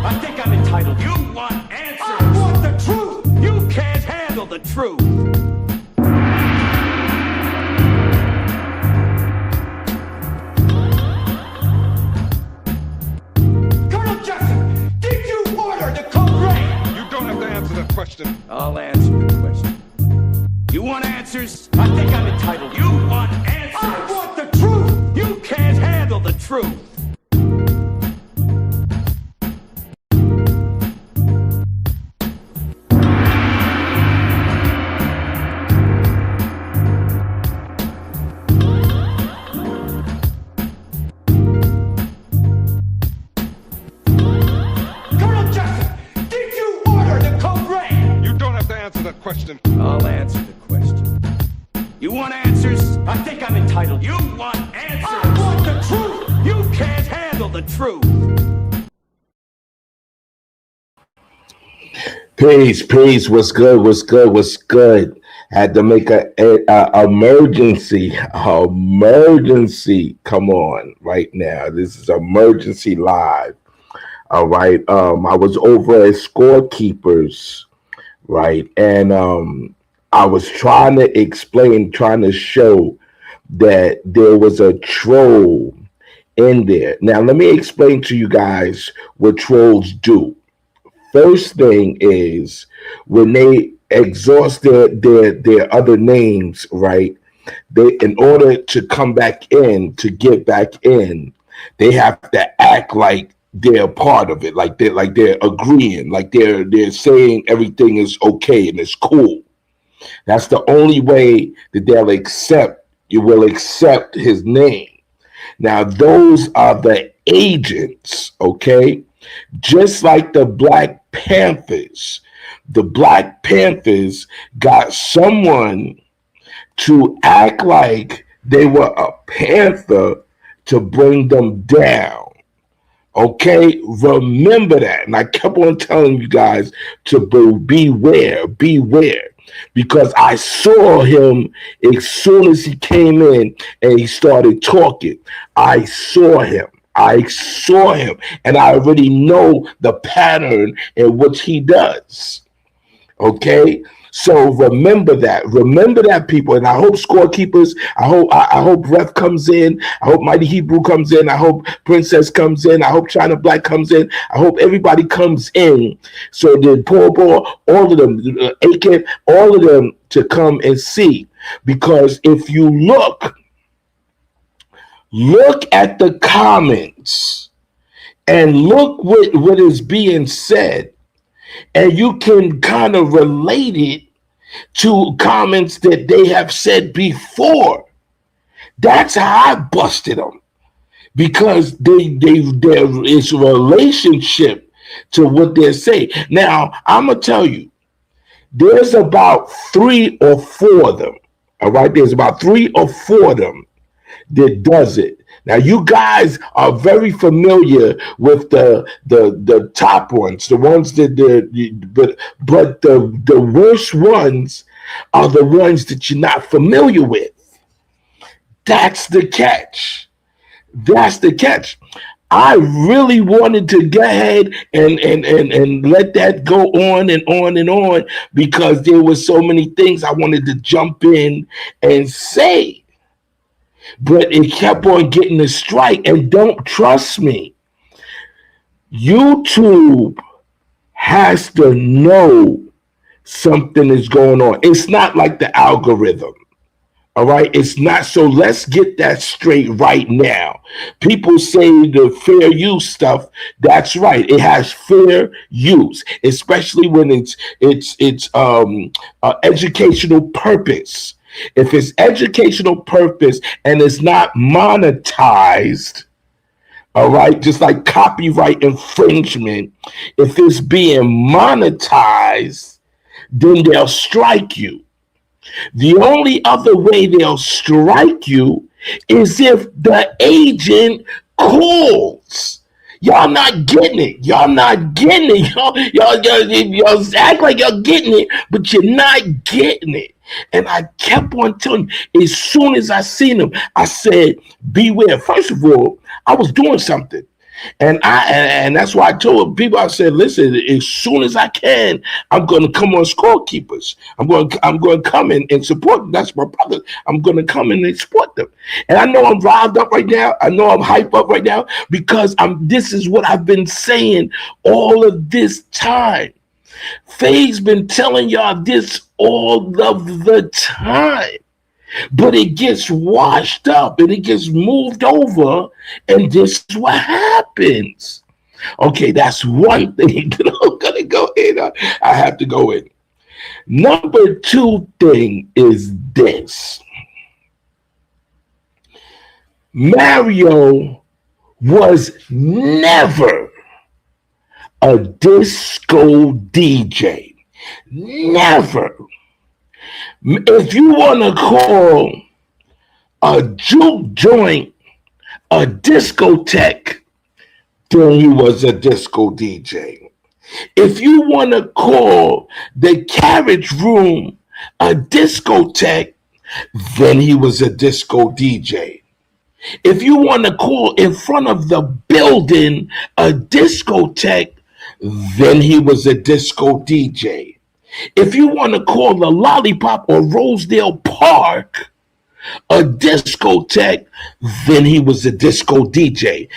I think I'm entitled. You want answers. I want the truth. You can't handle the truth. Colonel Jackson, did you order the code red? You don't have to answer that question. I'll answer the question. You want answers? I think I'm entitled. You want answers. I want the truth. You can't handle the truth. Colonel Jackson, did you order the code red? You don't have to answer that question. I'll answer the question. You want answers? I think I'm entitled. You want answers? I want the truth. You can't handle the truth. Peace. What's good? Had to make a emergency. Come on, right now. This is emergency live. All right. I was over at Scorekeepers, right, and I was trying to show that there was a troll in there. Now, let me explain to you guys what trolls do. First thing is when they exhaust their other names, right? They, in order to come back in, to get back in, they have to act like they're a part of it, like they're agreeing, like they're saying everything is okay and it's cool. That's the only way that you will accept his name. Now, those are the agents, okay? Just like the Black Panthers. The Black Panthers got someone to act like they were a panther to bring them down. Okay, remember that. And I kept on telling you guys to beware, because I saw him as soon as he came in and he started talking. I saw him, and I already know the pattern in which he does. Okay, so remember that, people. And I hope Scorekeepers, I hope Ref comes in, I hope Mighty Hebrew comes in, I hope Princess comes in, I hope China Black comes in, I hope everybody comes in, so the poor all of them, AK, all of them to come and see. Because if you look at the comments and look what is being said, and you can kind of relate it to comments that they have said before. That's how I busted them, because there is a relationship to what they're saying. Now, I'm gonna tell you, there's about 3 or 4 of them. All right, there's about 3 or 4 of them that does it. Now, you guys are very familiar with the top ones, the ones that but the worst ones are the ones that you're not familiar with. That's the catch. I really wanted to go ahead and let that go on and on, because there were so many things I wanted to jump in and say. But it kept on getting a strike. And don't trust me, YouTube has to know something is going on. It's not like the algorithm. All right, it's not. So let's get that straight right now. People say the fair use stuff. That's right. It has fair use, especially when it's educational purpose. If it's educational purpose and it's not monetized, all right, just like copyright infringement, if it's being monetized, then they'll strike you. The only other way they'll strike you is if the agent calls. Y'all not getting it. Y'all act like y'all getting it, but you're not getting it. And I kept on telling you, as soon as I seen him, I said, beware. First of all, I was doing something. And that's why I told people, I said, listen, as soon as I can, I'm going to come on Scorekeepers. I'm going to come in and support them. That's my brother. I'm going to come in and support them. And I know I'm riled up right now. I know I'm hyped up right now because this is what I've been saying all of this time. Faye's been telling y'all this all of the time. But it gets washed up and it gets moved over, and this is what happens. Okay, that's one thing that I'm gonna go in. I have to go in. Number two thing is this. Mario was never a disco DJ. Never. If you want to call a juke joint a discotheque, then he was a disco DJ. If you want to call the carriage room a discotheque, then he was a disco DJ. If you want to call in front of the building a discotheque, then he was a disco DJ. If you want to call the Lollipop or Rosedale Park a discotheque, then he was a disco DJ.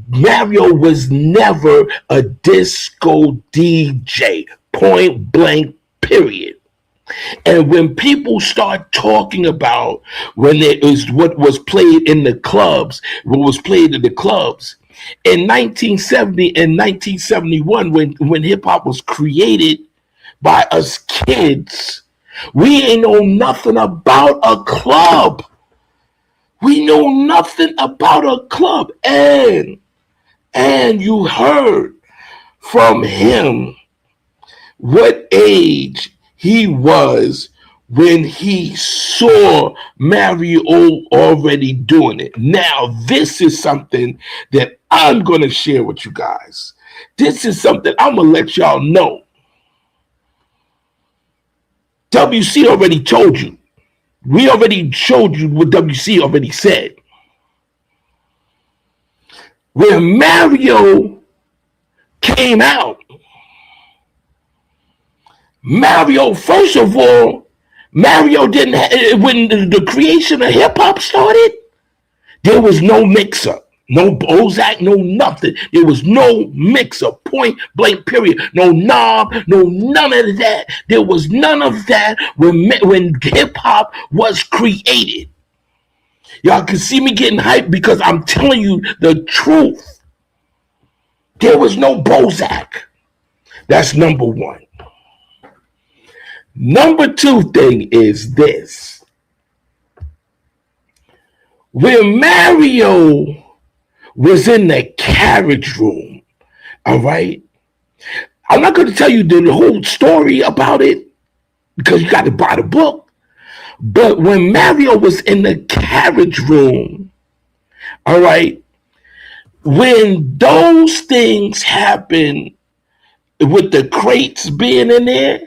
Mario was never a disco DJ, point blank, period. And when people start talking about when it is what was played in the clubs, what was played in the clubs, in 1970 and 1971, when hip hop was created by us kids, we ain't know nothing about a club. We know nothing about a club. And you heard from him what age he was when he saw Mario already doing it. Now, this is something that I'm going to share with you guys. This is something I'm going to let y'all know. WC already told you. We already showed you what WC already said. When Mario came out, Mario, first of all, Mario didn't, when the creation of hip hop started, there was no mixer. No Bozak, no nothing. There was no mixer, point blank, period. No knob, no none of that. There was none of that when hip hop was created. Y'all can see me getting hyped because I'm telling you the truth. There was no Bozak. That's number one. Number two thing is this. When Mario was in the carriage room, all right? I'm not going to tell you the whole story about it because you got to buy the book. But when Mario was in the carriage room, all right, when those things happened with the crates being in there,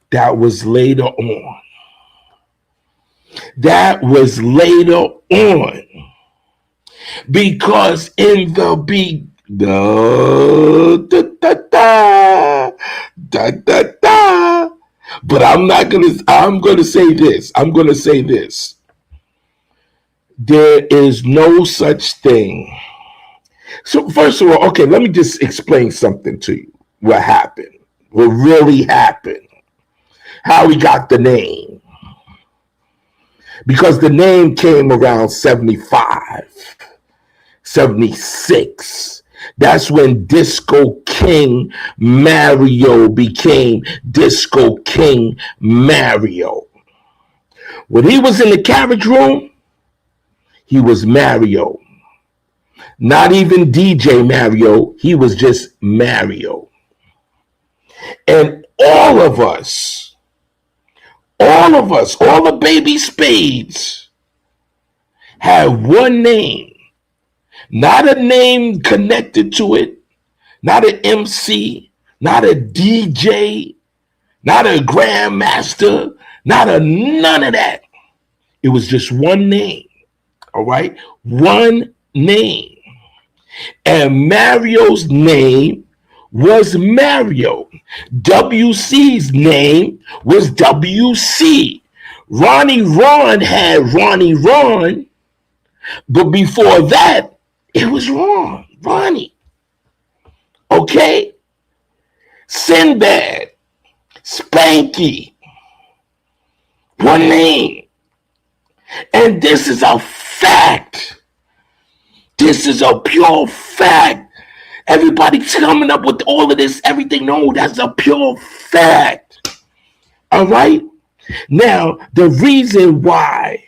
that was later on. That was later on. Because in the but I'm gonna say this. I'm gonna say this. There is no such thing. So first of all, okay, let me just explain something to you. What happened? What really happened? How we got the name. Because the name came around 75. 76. That's when Disco King Mario became Disco King Mario. When he was in the carriage room, he was Mario. Not even DJ Mario, he was just Mario. And all of us, all the baby spades had one name. Not a name connected to it, not an MC, not a DJ, not a grandmaster, none of that. It was just one name, all right? One name. And Mario's name was Mario. WC's name was WC. Ronnie Ron had Ronnie Ron, but before that, it was Ronnie. Okay? Sinbad, Spanky, one name. And this is a fact. This is a pure fact. Everybody's coming up with all of this, everything. No, that's a pure fact. All right? Now, the reason why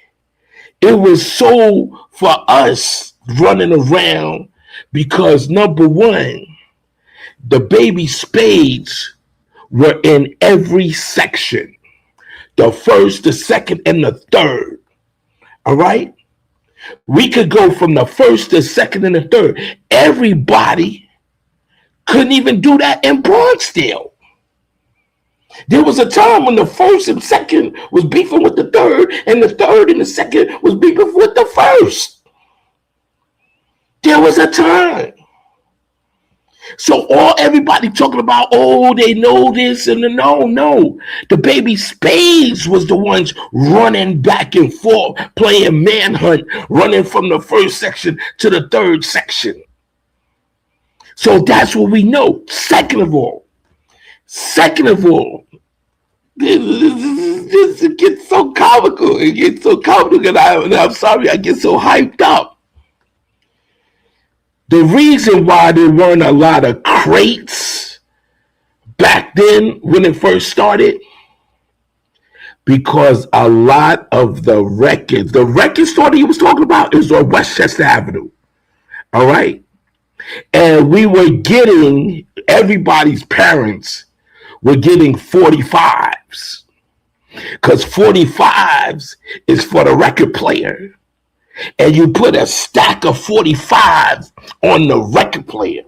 it was so for us running around, because number one, the baby spades were in every section. The first, the second, and the third. All right? We could go from the first, the second, and the third. Everybody couldn't even do that in Bronxdale. There was a time when the first and second was beefing with the third, and the third and the second was beefing with the first. There was a time. So everybody talking about, oh, they know this, and no. The baby spades was the ones running back and forth, playing manhunt, running from the first section to the third section. So that's what we know. Second of all, this gets so comical. It gets so comical, and I'm sorry, I get so hyped up. The reason why there weren't a lot of crates back then when it first started, because a lot of the record store that he was talking about is on Westchester Avenue. All right? And we were getting, everybody's parents were getting 45s, because 45s is for the record player. And you put a stack of 45s on the record player.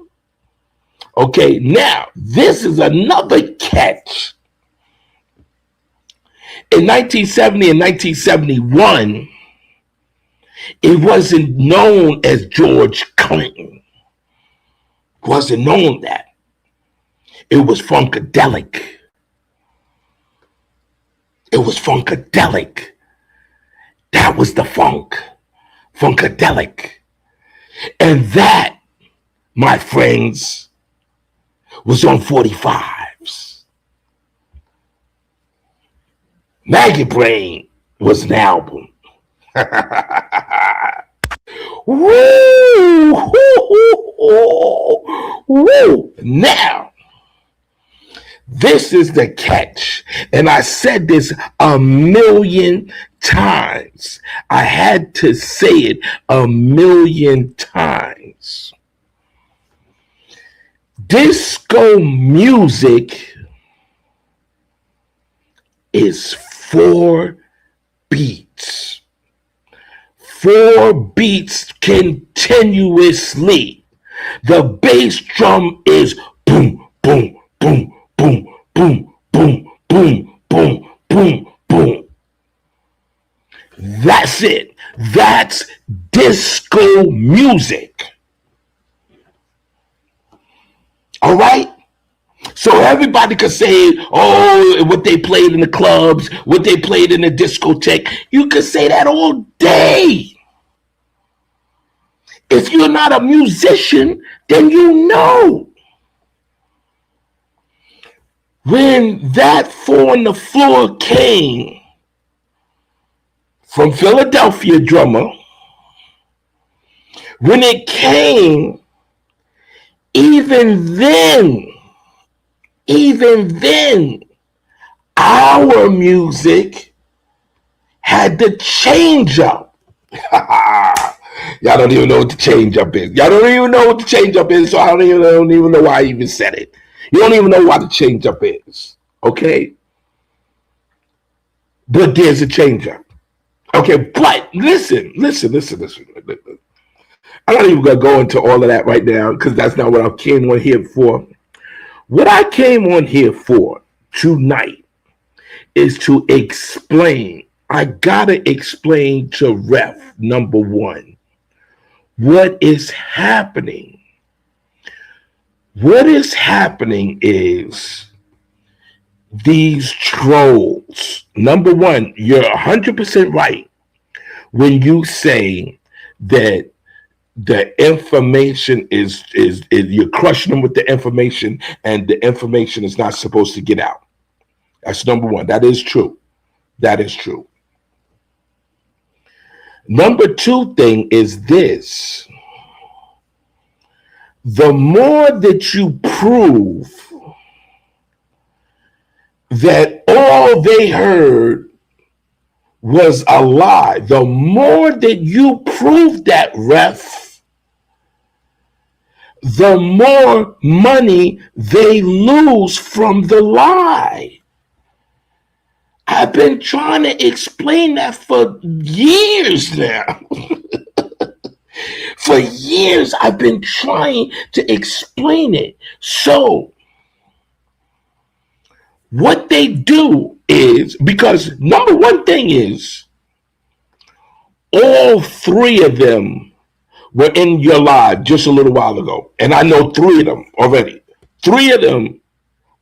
Okay, now, this is another catch. In 1970 and 1971, it wasn't known as George Clinton. It wasn't known that. It was Funkadelic. It was Funkadelic. That was the funk. Funkadelic. And that, my friends, was on 45s. Maggie Brain was an album. Woo! Woo! Now, this is the catch. And I said this a million times. I had to say it a million times. Disco music is 4 beats. 4 beats continuously. The bass drum is boom, boom, boom, boom, boom, boom, boom, boom, boom, boom. That's it. That's disco music. All right? So everybody could say, oh, what they played in the clubs, what they played in the discotheque. You could say that all day. If you're not a musician, then you know. When that 4 on the Floor came from Philadelphia drummer, when it came, even then, our music had to change up. Y'all don't even know what the change up is. Y'all don't even know what the change up is, so I don't even know why I even said it. You don't even know why the change up is. Okay? But there's a change up. Okay, but listen. I'm not even going to go into all of that right now because that's not what I came on here for. What I came on here for tonight is to explain. I got to explain to Ref, number one, what is happening? What is happening is these trolls. Number one, you're 100% right when you say that the information is you're crushing them with the information, and the information is not supposed to get out. That's number one. That is true. That is true. Number two thing is this: the more that you prove that all they heard was a lie, the more that you prove that, ref, the more money they lose from the lie. I've been trying to explain that for years now. For years, I've been trying to explain it. So, what they do is, because number one thing is, all three of them were in your live just a little while ago. And I know three of them already. Three of them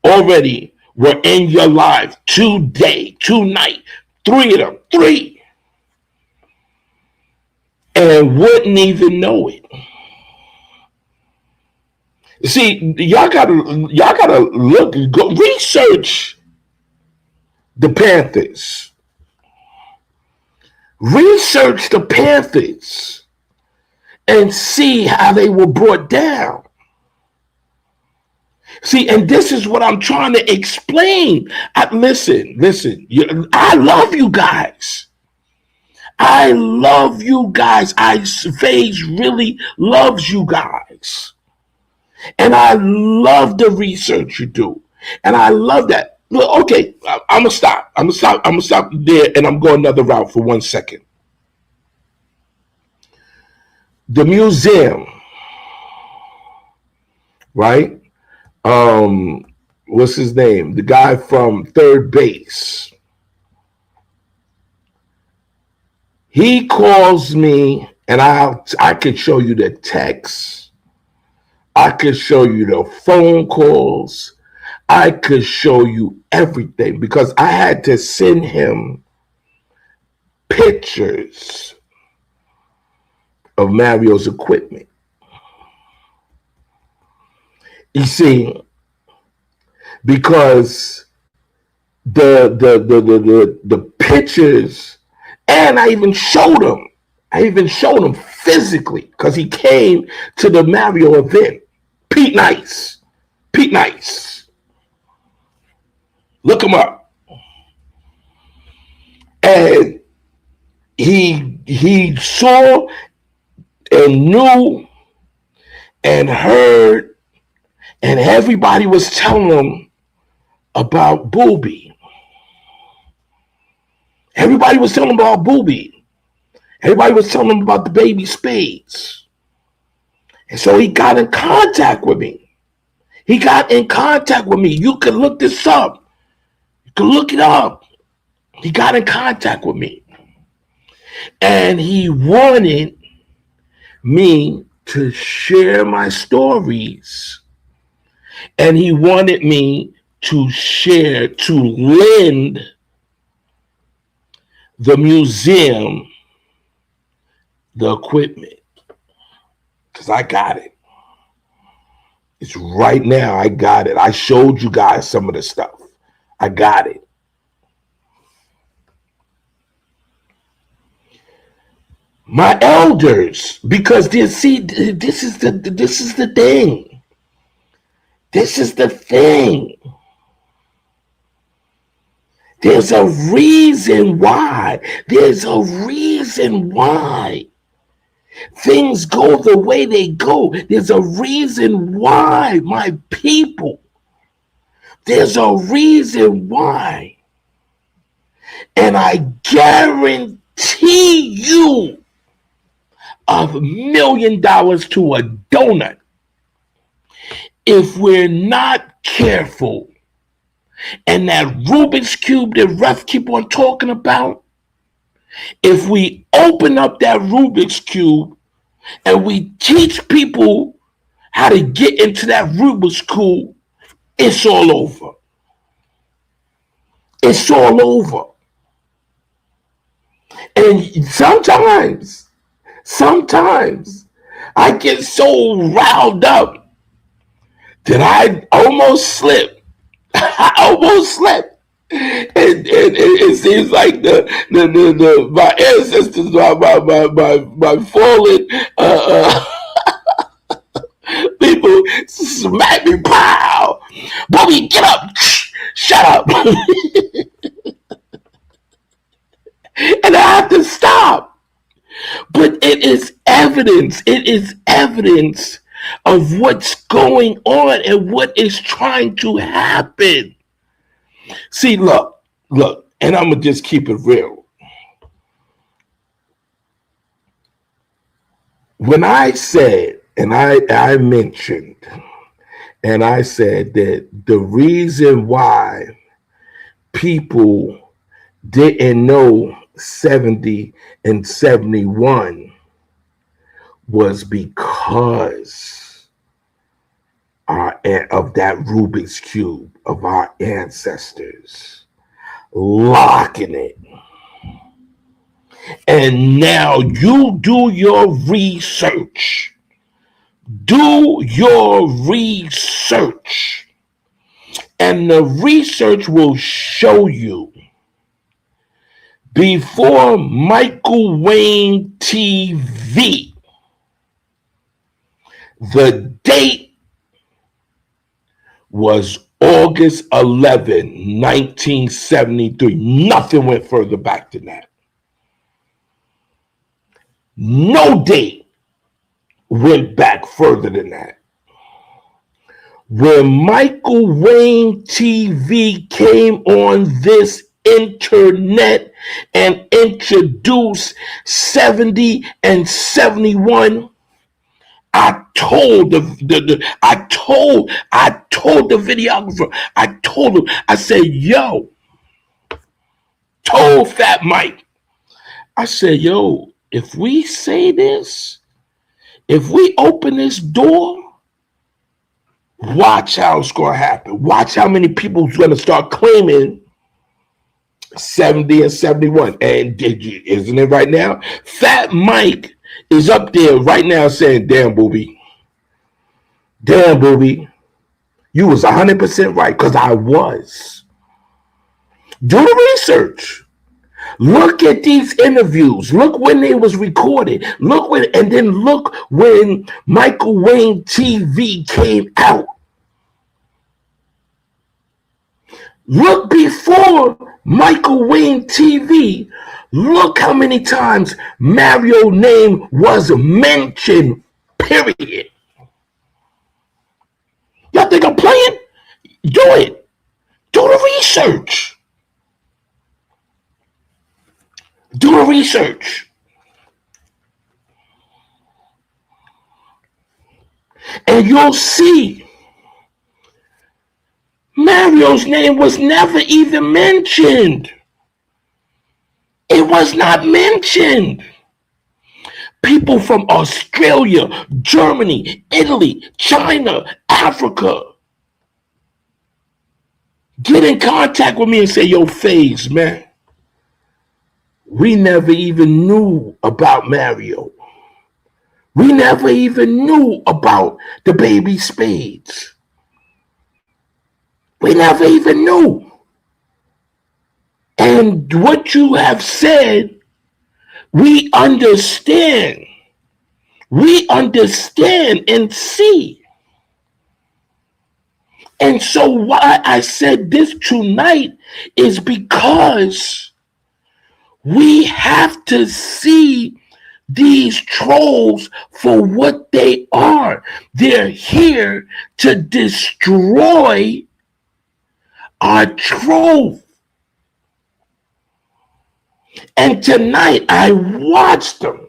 already were in your live today, tonight. Three of them. Three. And wouldn't even know it. See, y'all gotta look, go research the Panthers. Research the Panthers and see how they were brought down. See, and this is what I'm trying to explain. Listen, I love you guys. I love you guys. FaZe really loves you guys. And I love the research you do. And I love that. Look, okay, I'm gonna stop. I'm gonna stop there, and I'm going another route for 1 second. The museum, right? What's his name? The guy from Third Base. He calls me, and I could show you the texts. I could show you the phone calls. I could show you everything, because I had to send him pictures of Mario's equipment. You see, because the pictures, and I even showed him physically, because he came to the Mario event. Pete Nice. Look him up. And he saw and knew and heard, and everybody was telling him about Booby. Everybody was telling him about Booby. Everybody was telling him about the baby Spades. And so he got in contact with me. You can look this up. You can look it up. He got in contact with me. And he wanted me to share my stories. And he wanted me to lend the museum the equipment. Because I got it. It's right now. I got it. I showed you guys some of the stuff. I got it. My elders, because this is the thing. This is the thing. There's a reason why. Things go the way they go. There's a reason why, my people. There's a reason why. And I guarantee you $1 million to a donut, if we're not careful. And that Rubik's Cube that Ref keep on talking about, if we open up that Rubik's Cube and we teach people how to get into that Rubik's Cube, it's all over. It's all over. And sometimes I get so riled up that I almost slip. I almost slept. And it seems like my ancestors, my fallen people smack me, pow, Bobby, get up, shut up, and I have to stop. But it is evidence. It is evidence of what's going on and what is trying to happen. See, look, and I'm going to just keep it real. When I said, and I mentioned, and I said that the reason why people didn't know 70 and 71 was because of that Rubik's Cube of our ancestors locking it. And now you do your research. Do your research. And the research will show you before Michael Wayne TV, the date was August 11, 1973. Nothing went further back than that. No date went back further than that. When Michael Wayne TV came on this internet and introduced 70 and 71, I told the videographer, I told him, I said, yo, told Fat Mike, I said, yo, if we say this, if we open this door, watch how it's going to happen. Watch how many people's going to start claiming 70 and 71. And isn't it right now? Fat Mike is up there right now saying, damn, booby, you was 100% right, because I was. Do the research. Look at these interviews. Look when they was recorded. And then look when Michael Wayne TV came out. Look before Michael Wayne TV. Look how many times Mario's name was mentioned, period. Y'all think I'm playing? Do it. Do the research. Do the research. And you'll see Mario's name was never even mentioned. It was not mentioned. People from Australia, Germany, Italy, China, Africa get in contact with me and say, yo, FaZe, man, we never even knew about Mario. We never even knew about the baby Spades. We never even knew. And what you have said, we understand. We understand and see. And so why I said this tonight is because we have to see these trolls for what they are. They're here to destroy our truth. And tonight I watched them.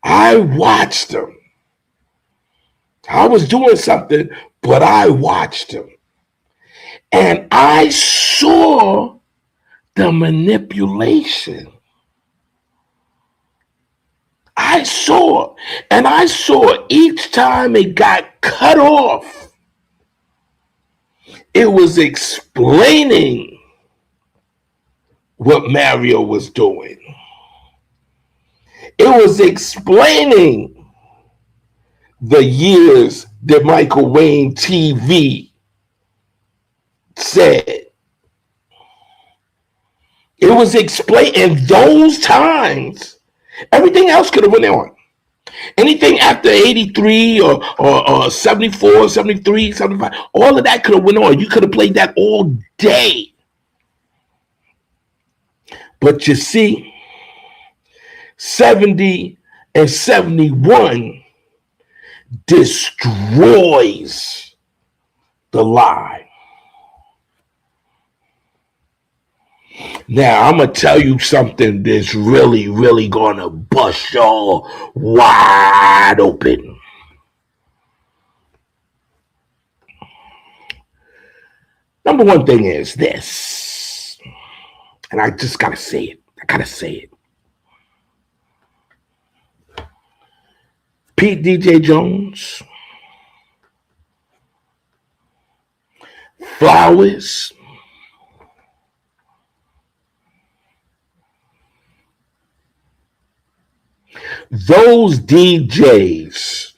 I was doing something, but I watched them. And I saw the manipulation. I saw, and I saw each time it got cut off, it was explaining what Mario was doing. It was explaining the years that Michael Wayne TV said. It was explaining those times. Everything else could have went on. Anything after 83 or 74, 73, 75, all of that could have went on. You could have played that all day. But you see, 70 and 71 destroys the lie. Now, I'm going to tell you something that's really, really going to bust y'all wide open. Number one thing is this, and I just got to say it. I got to say it. Pete DJ Jones, Flowers, those DJs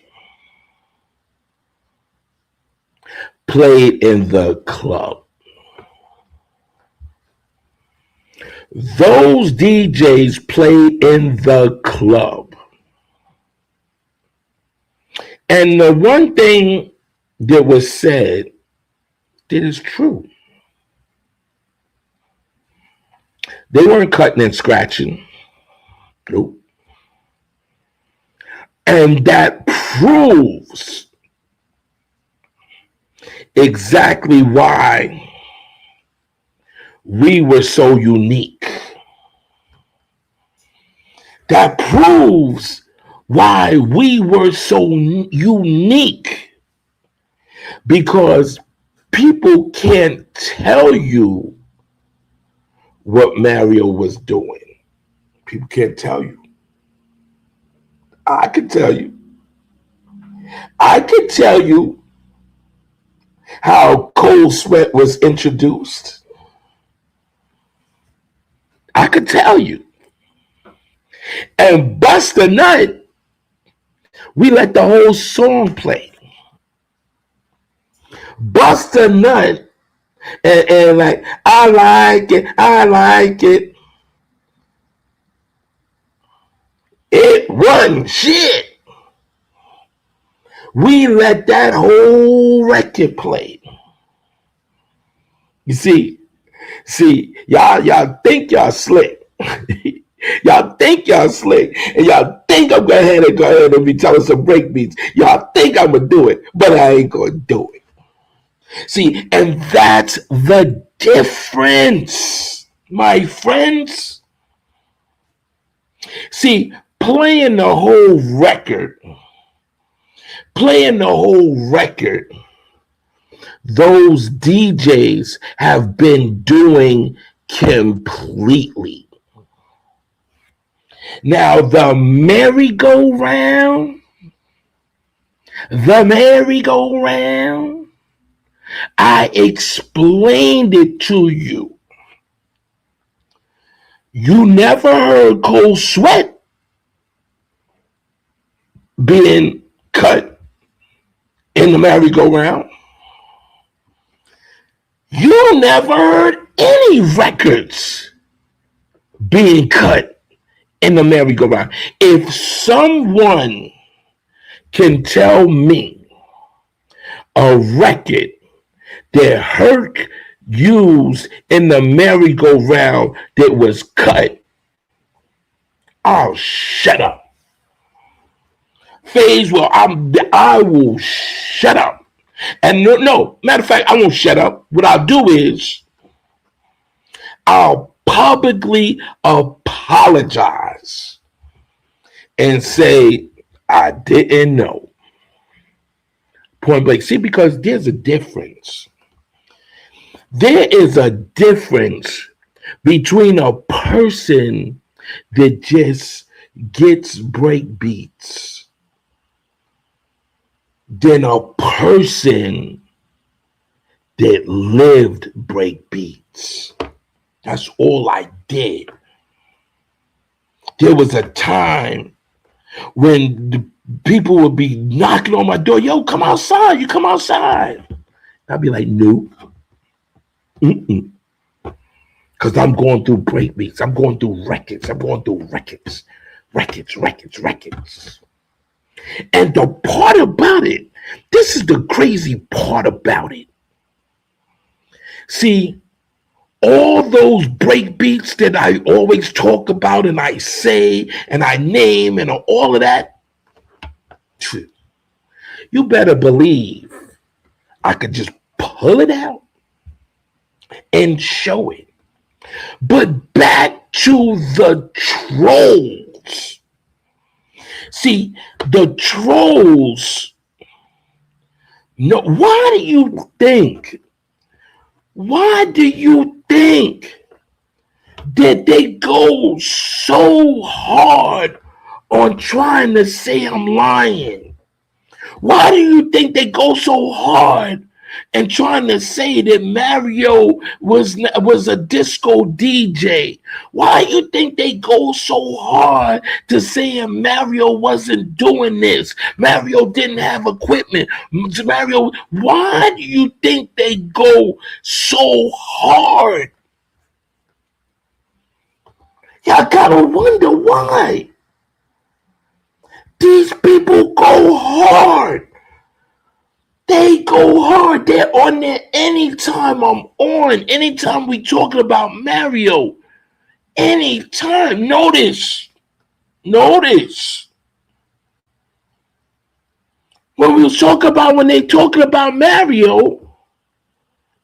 played in the club. Those DJs played in the club. And the one thing that was said that is true. They weren't cutting and scratching. Nope. And that proves exactly why we were so unique. That proves why we were so unique. Because people can't tell you what Mario was doing. People can't tell you. I can tell you. I can tell you how Cold Sweat was introduced. I could tell you. And Bust a Nut, we let the whole song play. Bust a Nut, and like, I like it, I like it. It wasn't shit. We let that whole record play. You see, y'all think y'all slick. Y'all think y'all slick, and y'all think I'm go ahead and be telling some break beats. Y'all think I'm gonna do it, but I ain't gonna do it. See, and that's the difference, my friends. See, playing the whole record, those DJs have been doing completely. Now, the merry-go-round, I explained it to you. You never heard Cold Sweat being cut in the merry-go-round. You never heard any records being cut in the merry-go-round. If someone can tell me a record that Herc used in the merry-go-round that was cut, I'll shut up. Phase, well, I will shut up. And no, matter of fact, I won't shut up. What I'll do is I'll publicly apologize and say I didn't know. Point blank. See, because there's a difference. There is a difference between a person that just gets break beats than a person that lived break beats. That's all I did. There was a time when the people would be knocking on my door. Yo, come outside. You come outside. I'd be like, no. Because I'm going through breakbeats. I'm going through records. I'm going through records. And the part about it, this is the crazy part about it. See, all those breakbeats that I always talk about and I say and I name and all of that, you better believe I could just pull it out and show it. But back to the trolls. See, the trolls, no, why do you think that they go so hard on trying to say I'm lying? Why do you think they go so hard and trying to say that Mario was a disco DJ? Why do you think they go so hard to saying Mario wasn't doing this? Mario didn't have equipment. Mario, why do you think they go so hard? Y'all gotta wonder why. These people go hard. They go hard. They're on there anytime I'm on. Anytime we talking about Mario. Anytime. Notice. When they talking about Mario,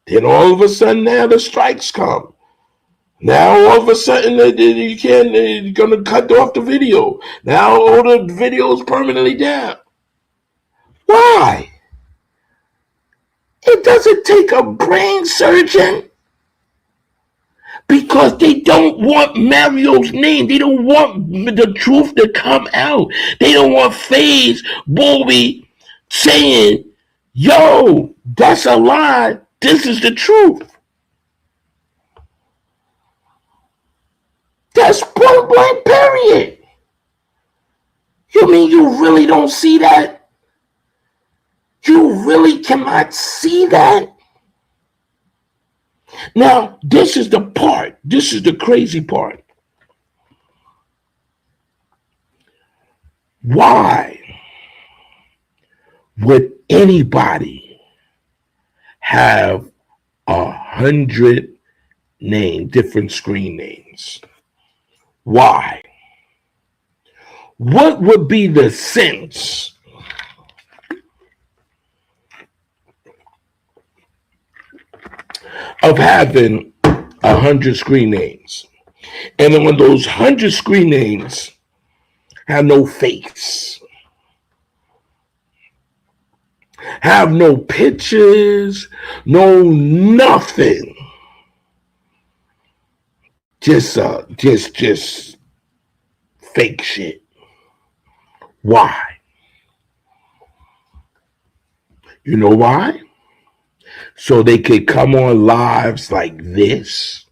then all of a sudden now the strikes come. Now all of a sudden you're gonna cut off the video. Now all the video's permanently down. Why? It doesn't take a brain surgeon, because they don't want Mario's name. They don't want the truth to come out. They don't want FaZe Bulby saying, yo, that's a lie. This is the truth. That's point blank, period. You mean you really don't see that? You really cannot see that? Now, this is the part. This is the crazy part. Why would anybody have 100 different screen names? Why? What would be the sense of having 100 screen names? And then when those 100 screen names have no face, have no pictures, no nothing, just fake shit. Why? You know why? So they could come on lives like this.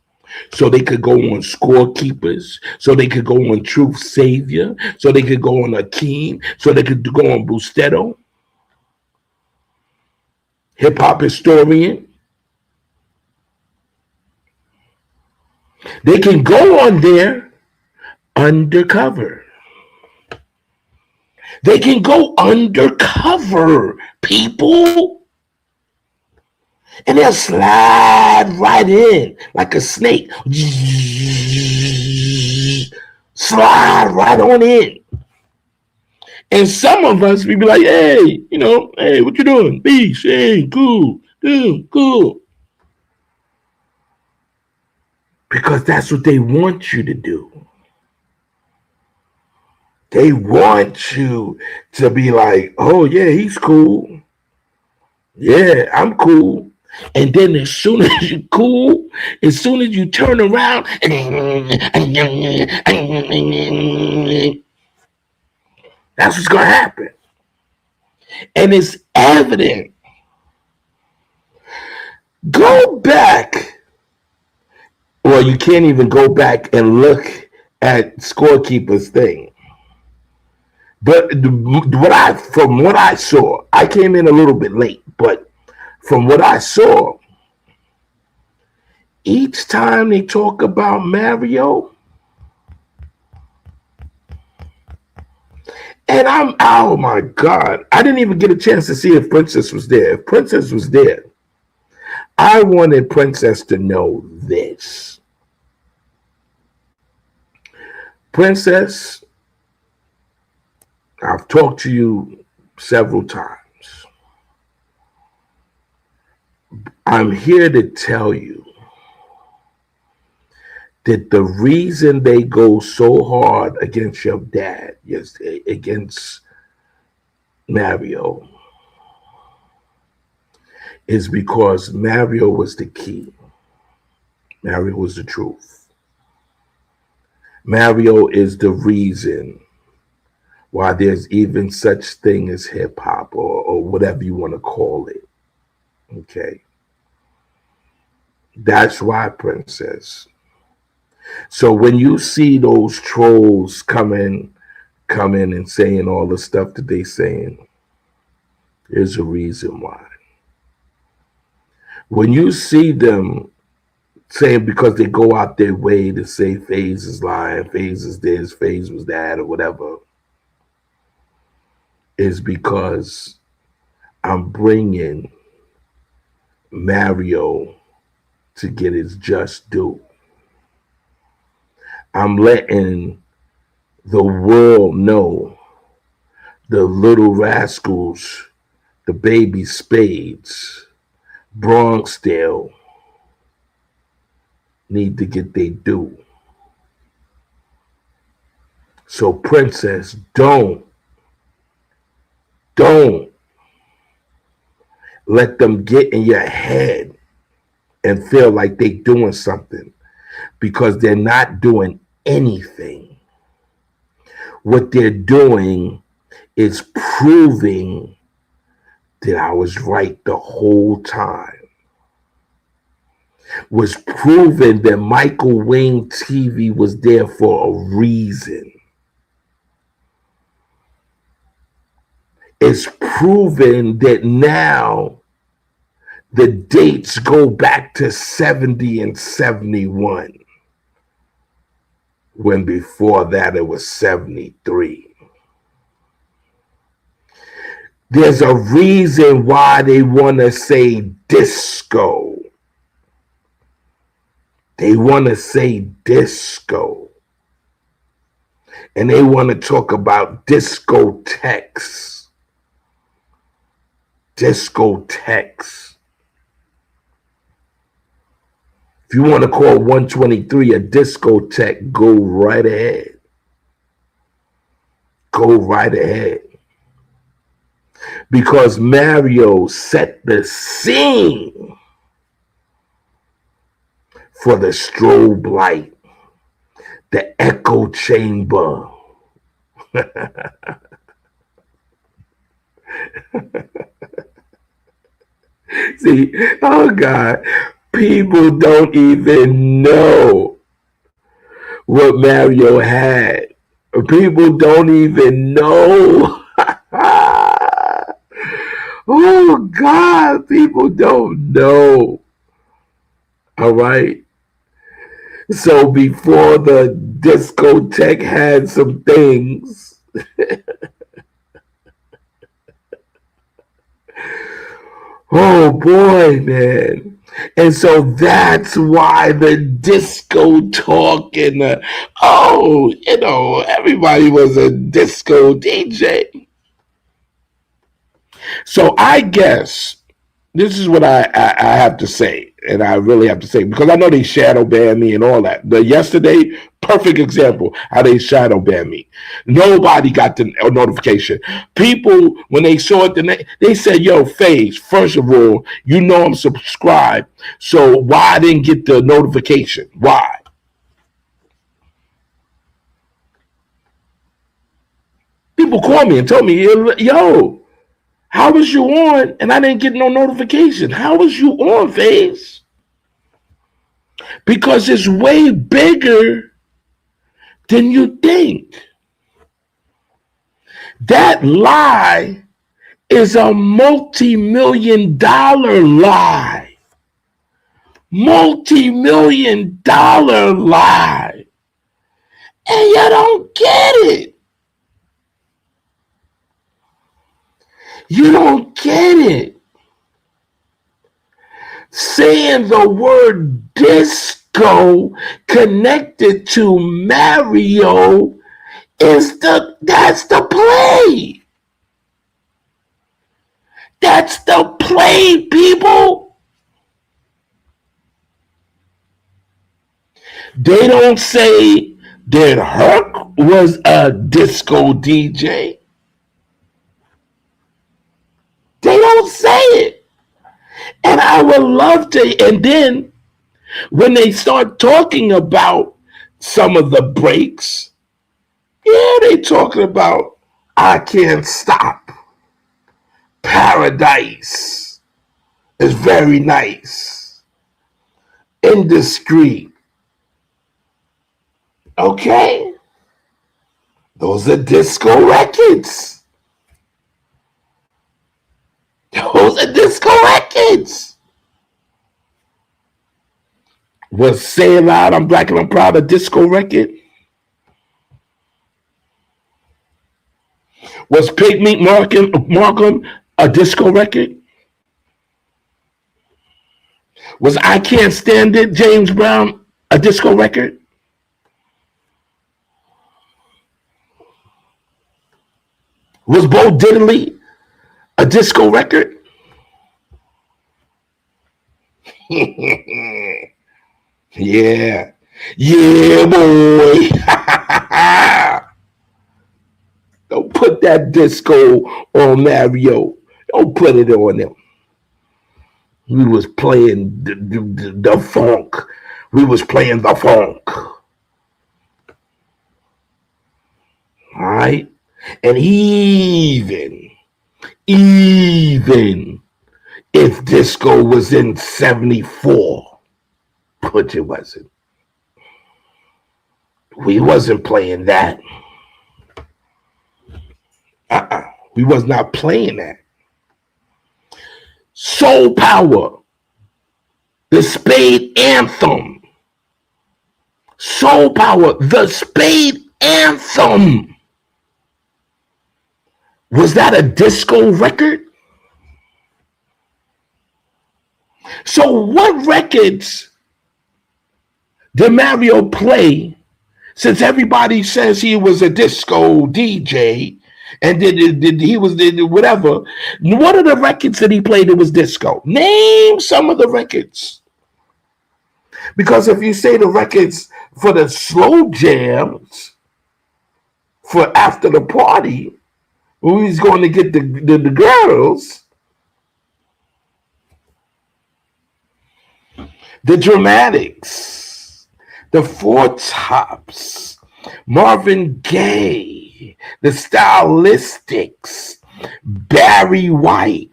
So they could go on Scorekeepers. So they could go on Truth Savior. So they could go on Akeem. So they could go on Bustetto. Hip Hop Historian. They can go on there undercover. They can go undercover, people. And they'll slide right in like a snake. Slide right on in. And some of us, we be like, hey, hey, what you doing? Peace, hey, cool, cool. Because that's what they want you to do. They want you to be like, oh, yeah, he's cool. Yeah, I'm cool. And then as soon as you're cool, as soon as you turn around, That's what's going to happen. And it's evident. Go back. Well, you can't even go back and look at Scorekeeper's thing. But from what I saw, I came in a little bit late, but from what I saw, each time they talk about Mario, and oh my God, I didn't even get a chance to see if Princess was there. If Princess was there, I wanted Princess to know this. Princess, I've talked to you several times. I'm here to tell you that the reason they go so hard against your dad, yes, against Mario, is because Mario was the key. Mario was the truth. Mario is the reason why there's even such thing as hip hop or whatever you want to call it. Okay. That's why, Princess. So when you see those trolls come in and saying all the stuff that they saying, there's a reason why. When you see them saying because they go out their way to say FaZe is lying, FaZe is this, FaZe was that, or whatever, is because I'm bringing Mario to get his just due. I'm letting the world know the Little Rascals, the Baby Spades, Bronxdale need to get their due. So Princess, don't let them get in your head and feel like they're doing something, because they're not doing anything. What they're doing is proving that I was right the whole time. Was proving that Michael Wayne TV was there for a reason. It's proven that now the dates go back to 70 and 71. When before that it was 73. There's a reason why they want to say disco. They want to say disco. And they want to talk about discotheques. Discotheques. If you want to call 123 a discotheque, go right ahead. Go right ahead. Because Mario set the scene for the strobe light, the echo chamber. See, oh God, people don't even know what Mario had. People don't even know. Oh God, people don't know. All right. So before the discotheque had some things, oh boy, man. And so that's why the disco talk and everybody was a disco DJ. So I guess this is what I have to say, and I really have to say, because I know they shadow ban me and all that. The yesterday, perfect example how they shadow ban me. Nobody got the notification. People, when they saw it, they said, "Yo, FaZe, first of all, you know I'm subscribed, so why I didn't get the notification? Why?" People people call me and tell me, yo, how was you on? And I didn't get no notification. How was you on, FaZe? Because it's way bigger than you think. That lie is a multi-million-dollar lie. Multi-million-dollar lie. And you don't get it. You don't get it. Saying the word disco connected to Mario that's the play. That's the play, people. They don't say that Herc was a disco DJ. They don't say it. And I would love to. And then when they start talking about some of the breaks, yeah, they talking about I Can't Stop. Paradise is very nice. Indiscreet. Okay? Those are disco records. Those are disco records. Was Say It Loud, I'm Black and I'm Proud a disco record? Was Pigmeat Markham a disco record? Was I Can't Stand It, James Brown, a disco record? Was Bo Diddley a disco record? Yeah. Yeah, boy. Don't put that disco on Mario. Don't put it on him. We was playing the funk. We was playing the funk. All right? And even if disco was in 74, which it wasn't, we wasn't playing that. We was not playing that. Soul Power, the Spade Anthem. Soul Power, the Spade Anthem. Was that a disco record? So what records did Mario play, since everybody says he was a disco DJ and did whatever? What are the records that he played that was disco? Name some of the records. Because if you say the records for the slow jams for after the party, when he's going to get the girls, the Dramatics, the Four Tops, Marvin Gaye, the Stylistics, Barry White.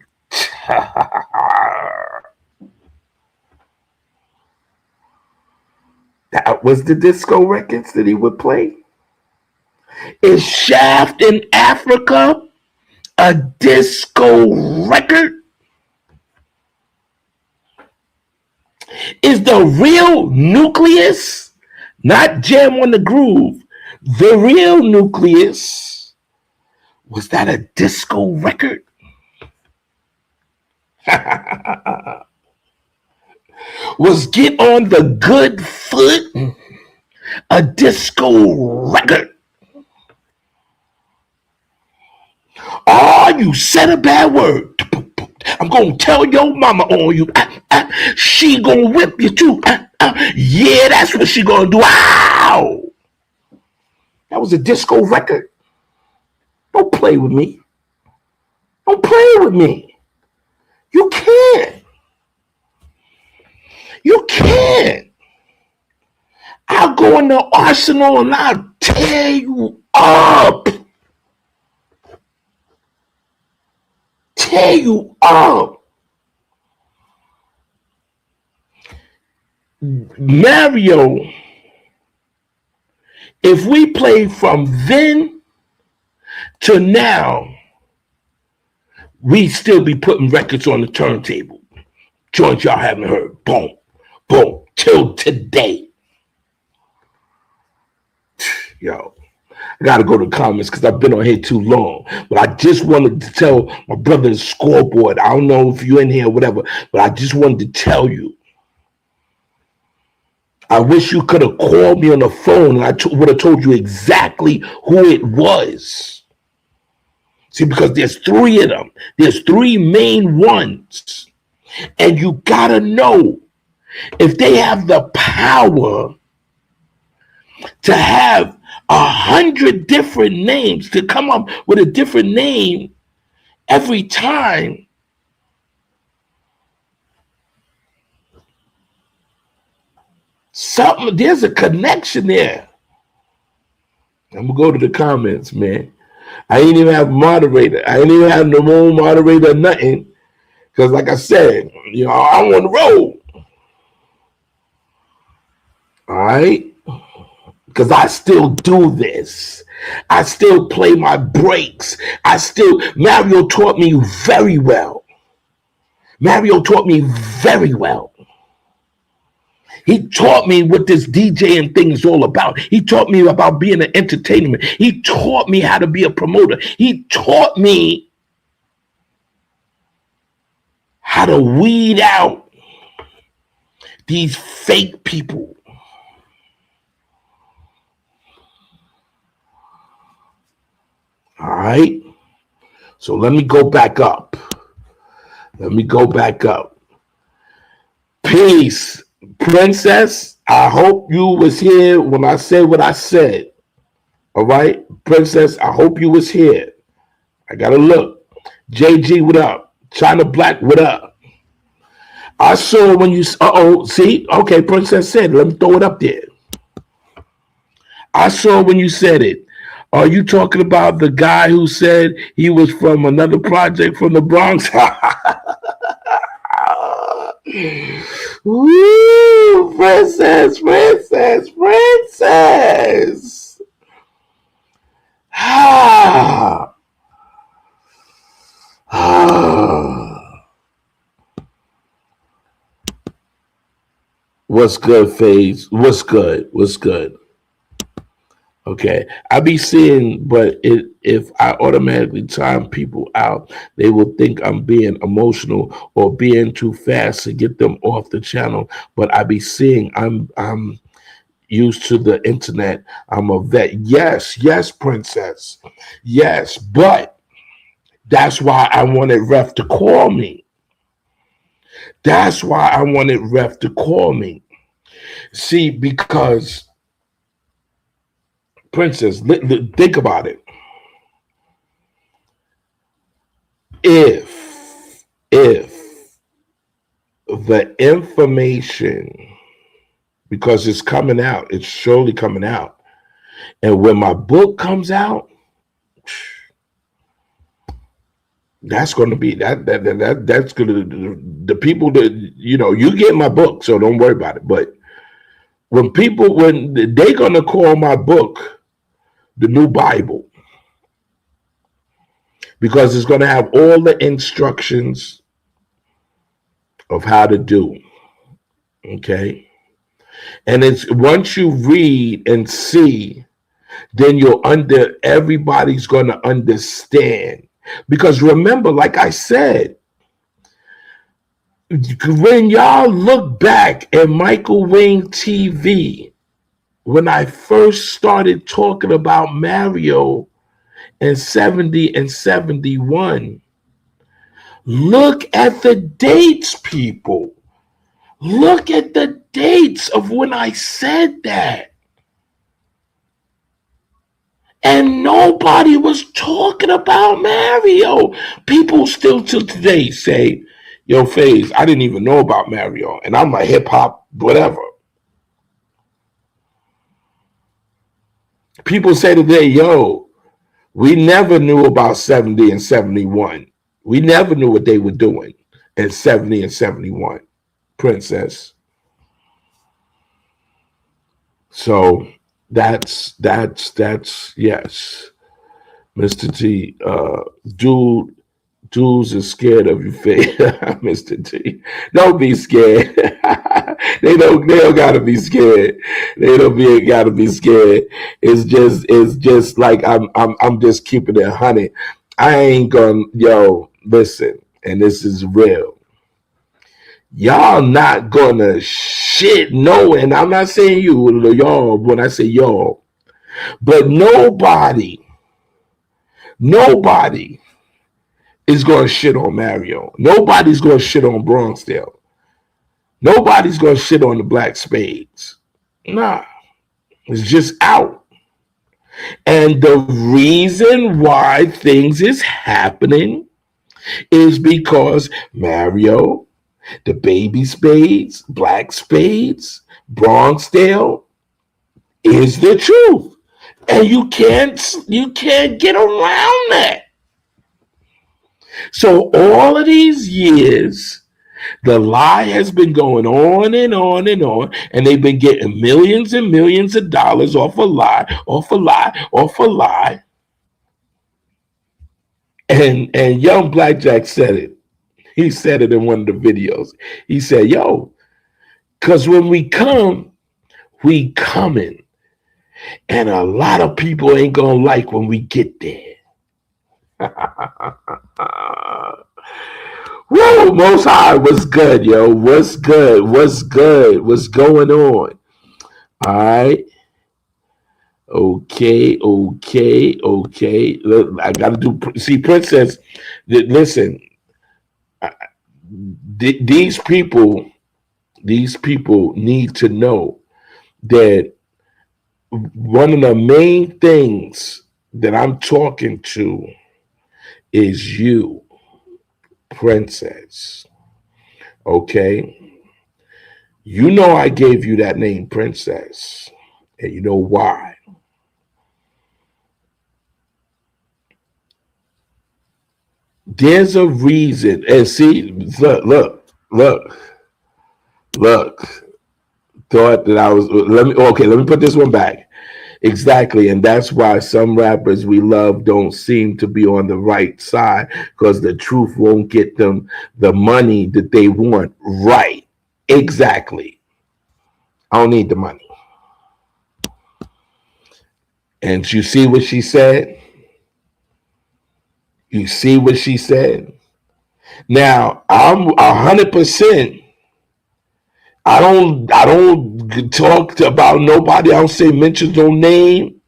That was the disco records that he would play. Is Shaft in Africa a disco record? Is the Real Nucleus, not Jam on the Groove, the Real Nucleus, was that a disco record? Was Get on the Good Foot a disco record? Oh, you said a bad word. I'm going to tell your mama on you. She going to whip you too. Yeah, that's what she going to do. Ow! That was a disco record. Don't play with me. Don't play with me. You can't. You can't. I'll go in the arsenal and I'll tear you up. tear you up. Mario, if we play from then to now, we still be putting records on the turntable. Joints y'all haven't heard. Boom, boom, till today. Yo, I got to go to the comments because I've been on here too long. But I just wanted to tell my brother in Scoreboard, I don't know if you're in here or whatever, but I just wanted to tell you, I wish you could have called me on the phone and I would have told you exactly who it was. See, because there's three of them. There's three main ones. And you got to know, if they have the power to have 100 different names, to come up with a different name every time, there's a connection there. I'm gonna go to the comments, man. I ain't even have a moderator. I ain't even have no more moderator or nothing. Because like I said, I'm on the road. All right? Because I still do this. I still play my breaks. Mario taught me very well. He taught me what this DJing thing is all about. He taught me about being an entertainer. He taught me how to be a promoter. He taught me how to weed out these fake people. All right. So let me go back up. Peace. Princess, I hope you was here when I said what I said. All right, Princess, I hope you was here. I gotta look. JG, what up? China Black, what up? I saw when you, see? Okay, Princess said, let me throw it up there. I saw when you said it. Are you talking about the guy who said he was from another project from the Bronx? Woo, Princess. What's good, FaZe? What's good? Okay, I be seeing, but if I automatically time people out, they will think I'm being emotional or being too fast to get them off the channel. But I be seeing I'm used to the internet. I'm a vet. Yes, Princess. Yes, but that's why I wanted Ref to call me. See, because Princess, think about it. If the information, because it's coming out, it's surely coming out, and when my book comes out, that's going to be that's going to, the people that, you get my book, so don't worry about it. But when they're going to call my book the new Bible, because it's going to have all the instructions of how to do. Okay. And it's once you read and see, then everybody's going to understand. Because remember, like I said, when y'all look back at Michael Wayne TV, when I first started talking about Mario in 70 and 71, look at the dates, people. Look at the dates of when I said that. And nobody was talking about Mario. People still till today say, yo, FaZe, I didn't even know about Mario. And I'm a hip hop, whatever. People say today, yo, we never knew about 70 and 71. We never knew what they were doing in 70 and 71, Princess. So that's yes. Mr. T, dudes are scared of you, Mr. T. Don't be scared. They don't gotta be scared. They don't be gotta be scared. It's just like I'm just keeping it 100. I ain't gonna listen, and this is real. Y'all not gonna shit no, and I'm not saying y'all when I say y'all, but nobody is gonna shit on Mario. Nobody's gonna shit on Bronxdale. Nobody's gonna shit on the Black Spades. Nah, it's just out. And the reason why things is happening is because Mario, the Baby Spades, Black Spades, Bronxdale is the truth. And you can't get around that. So all of these years, the lie has been going on and on and on, and they've been getting millions and millions of dollars off a lie, off a lie, off a lie. And young Blackjack said it. He said it in one of the videos. He said, yo, because when we come, we coming. And a lot of people ain't gonna like when we get there. Whoa, Most High, what's good, yo? What's good? What's good? What's going on? All right. Okay. Look, I gotta see, Princess. Listen, these people need to know that one of the main things that I'm talking to is you, Princess. Okay? You know I gave you that name, Princess. And you know why. There's a reason. And see, look. Thought that I was, let me put this one back. Exactly. And that's why some rappers we love don't seem to be on the right side, because the truth won't get them the money that they want. Right. Exactly. I don't need the money. And you see what she said? You see what she said? Now, I'm 100%. I don't talk about nobody. I don't say mention no name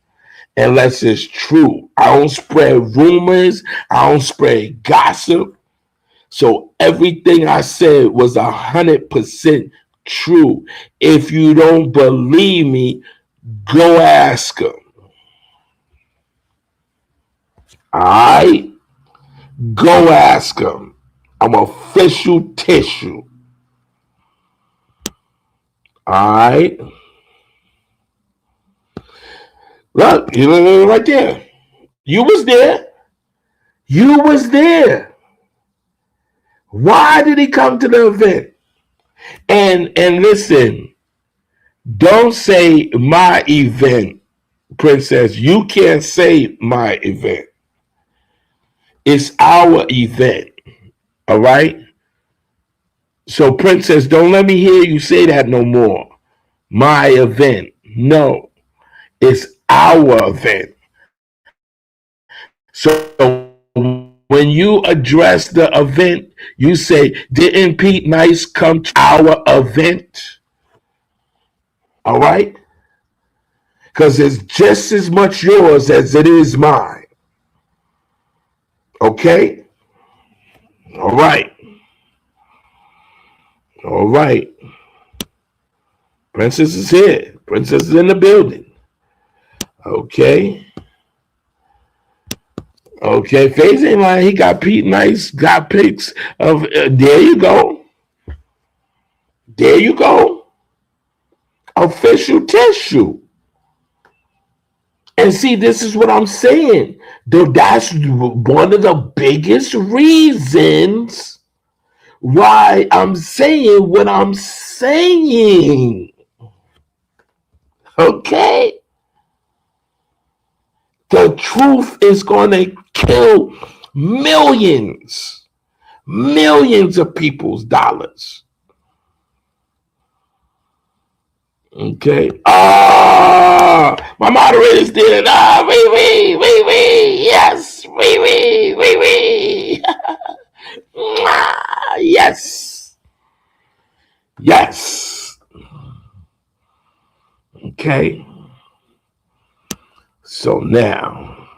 unless it's true. I don't spread rumors. I don't spread gossip. So everything I said was 100% true. If you don't believe me, go ask them. All right? Go ask them. I'm official tissue. All right. Look, you look right there. You was there. You was there. Why did he come to the event? And listen, don't say my event, Princess. You can't say my event. It's our event. All right? So, Princess, don't let me hear you say that no more. My event. No, it's our event. So, when you address the event, you say, didn't Pete Nice come to our event? All right? Because it's just as much yours as it is mine. Okay? All right. All right. Princess is here. Princess is in the building. Okay. Okay. FaZe ain't lying. He got Pete Nice, got pics of. There you go. There you go. Official tissue. And see, this is what I'm saying. Though that's one of the biggest reasons why I'm saying what I'm saying. Okay? The truth is going to kill millions of people's dollars. Okay. My moderator's did it. Yes, yes, yes. Okay. So now,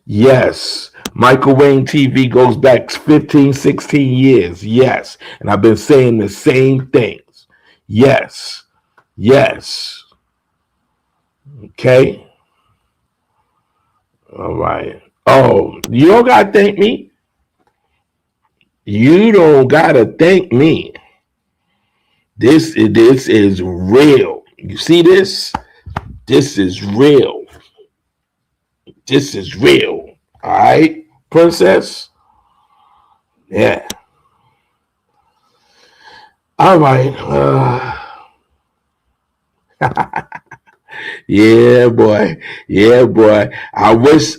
yes, Michael Wayne TV goes back 15, 16 years. Yes. And I've been saying the same things. Yes. Yes. Okay. All right. Oh, you don't got to thank me. You don't got to thank me. This is real. You see this? This is real. This is real. All right, princess? Yeah. All right. Yeah, boy. Yeah, boy. I wish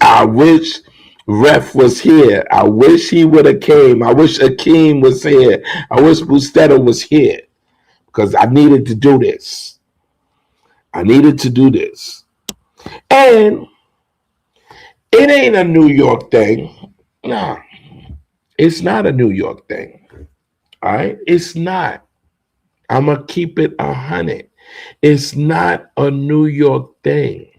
Ref was here. I wish he would have came. I wish Akeem was here. I wish Busteta was here. Because I needed to do this. And it ain't a New York thing. No, it's not a New York thing. All right? It's not. I'm going to keep it 100. It's not a New York thing.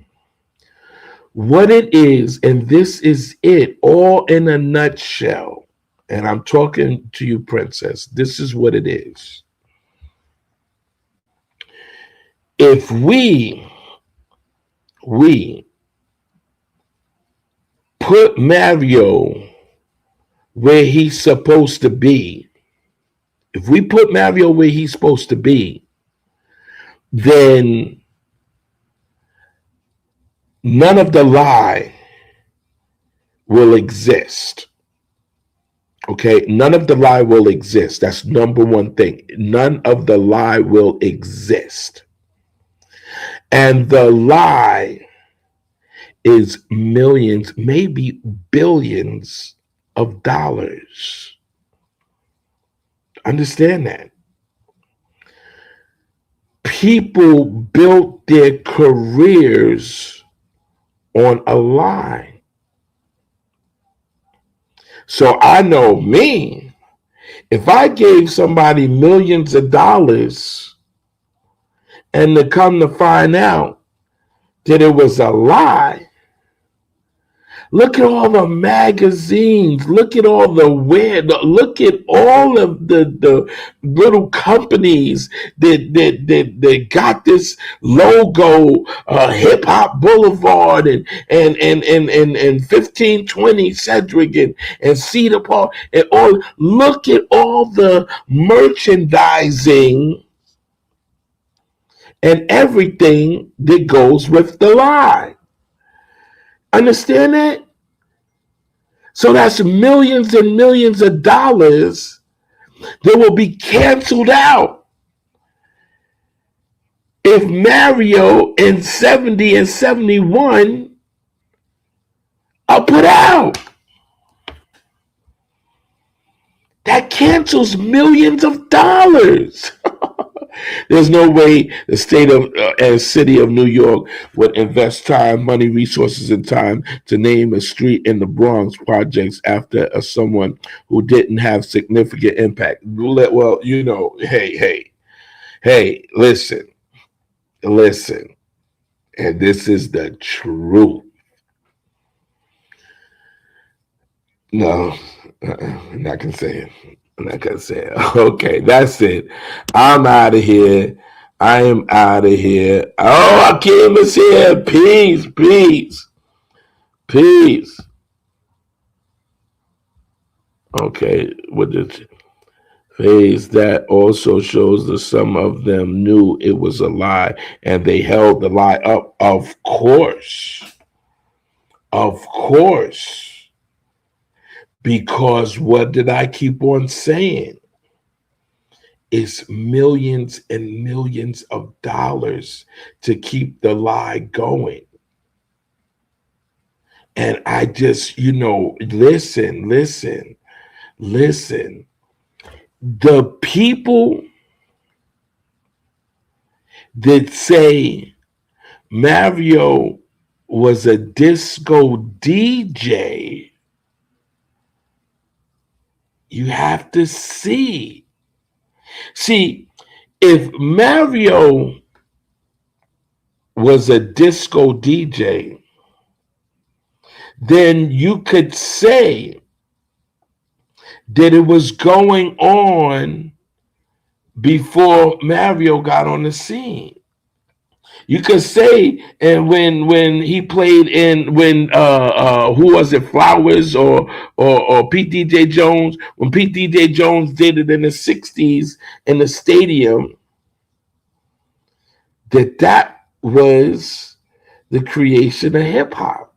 What it is, and this is it, all in a nutshell. And I'm talking to you, princess. This is what it is. If we put Mario where he's supposed to be, then none of the lie will exist. Okay, none of the lie will exist. That's number one thing. None of the lie will exist. And the lie is millions, maybe billions of dollars. Understand that. People built their careers on a lie. So I know me, if I gave somebody millions of dollars and to come to find out that it was a lie, look at all the magazines, look at all the look at all of the little companies that got this logo, Hip Hop Boulevard and 1520 Cedric and Cedar Park and all. Look at all the merchandising and everything that goes with the lie. Understand that? So that's millions and millions of dollars that will be canceled out if Mario in 70 and 71 are put out. That cancels millions of dollars. There's no way the state of and city of New York would invest time, money, resources, and time to name a street in the Bronx projects after someone who didn't have significant impact. Well, you know, hey, listen, and this is the truth. No, I'm not gonna say it. Okay, that's it. I'm out of here. I am out of here. Oh, Akeem is here. Peace. Okay, what did phase that also shows that some of them knew it was a lie and they held the lie up. Of course. Of course. Because what did I keep on saying? It's millions and millions of dollars to keep the lie going. And I just, listen. The people that say Mario was a disco DJ, you have to see. See, if Mario was a disco DJ, then you could say that it was going on before Mario got on the scene. You could say, and when he played in who was it, Flowers or Pete DJ Jones, when Pete DJ Jones did it in the 60s in the stadium, that was the creation of hip hop.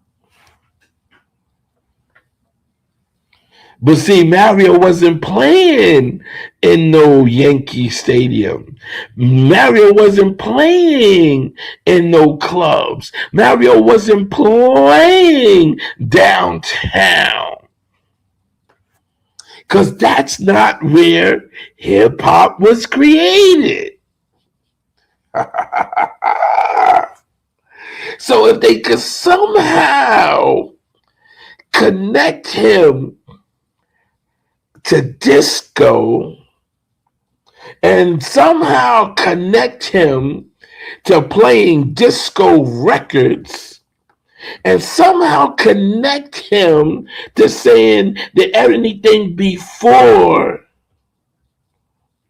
But see, Mario wasn't playing in no Yankee Stadium. Mario wasn't playing in no clubs. Mario wasn't playing downtown. Because that's not where hip hop was created. So if they could somehow connect him to disco and somehow connect him to playing disco records and somehow connect him to saying that anything before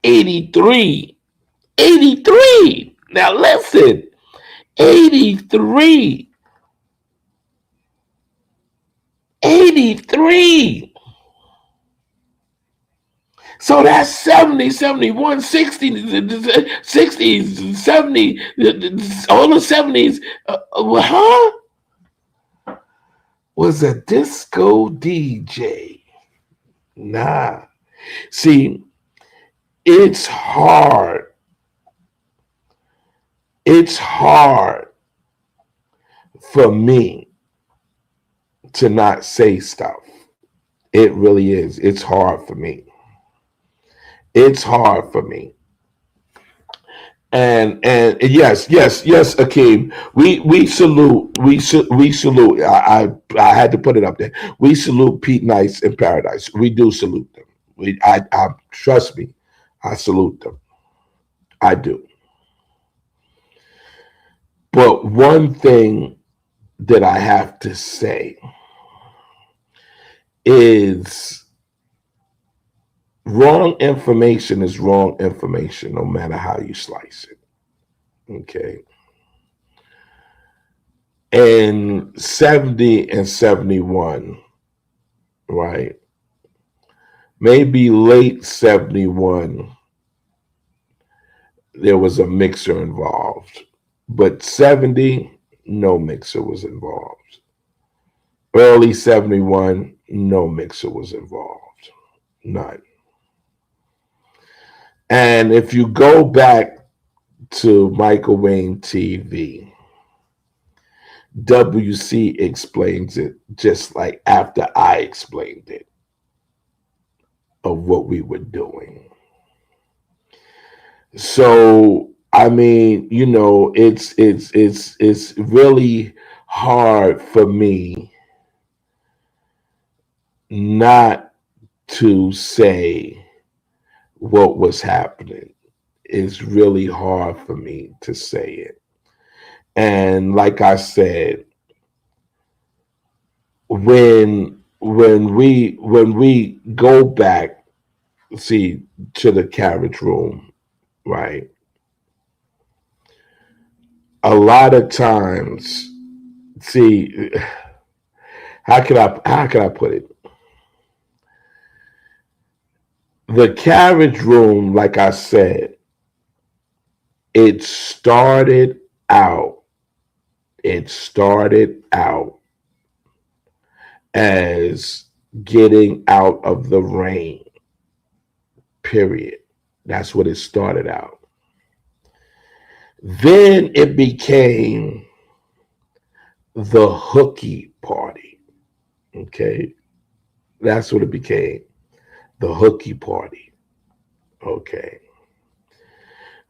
83, now listen, 83, so that's 70, 71, 60, 60s, 70, all the 70s, was a disco DJ. Nah. See, it's hard. It's hard for me to not say stuff. It really is. It's hard for me. It's hard for me. And yes, Akeem. We salute. We salute. I had to put it up there. We salute Pete Nice in Paradise. We do salute them. I trust me. I salute them. I do. But one thing that I have to say is wrong information is wrong information, no matter how you slice it. Okay. In 70 and 71, right? Maybe late 71, there was a mixer involved. But 70, no mixer was involved. Early 71, no mixer was involved. None. And if you go back to Michael Wayne TV, WC explains it just like after I explained it of what we were doing. So I mean, it's really hard for me not to say what was happening. It's really hard for me to say it. And like I said, when we go back, see, to the carriage room, right? A lot of times, see, how can I put it? The Carriage Room, like I said, it started out. It started out as getting out of the rain. Period. That's what it started out. Then it became the hooky party. Okay. That's what it became. The hooky party. Okay.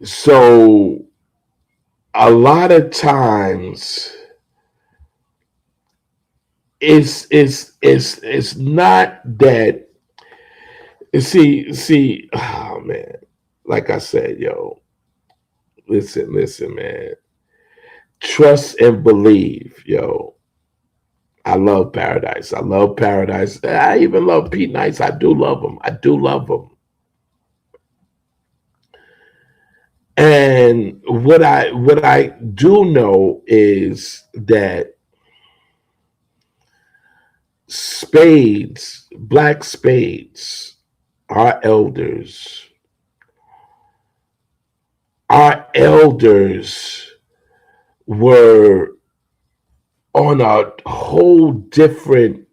So a lot of times it's not that, oh man, like I said, yo, listen, man. Trust and believe, yo. I love Paradise. I love Paradise. I even love Pete Nice. I do love him. I do love him. And what I do know is that spades, black spades, our elders were on a whole different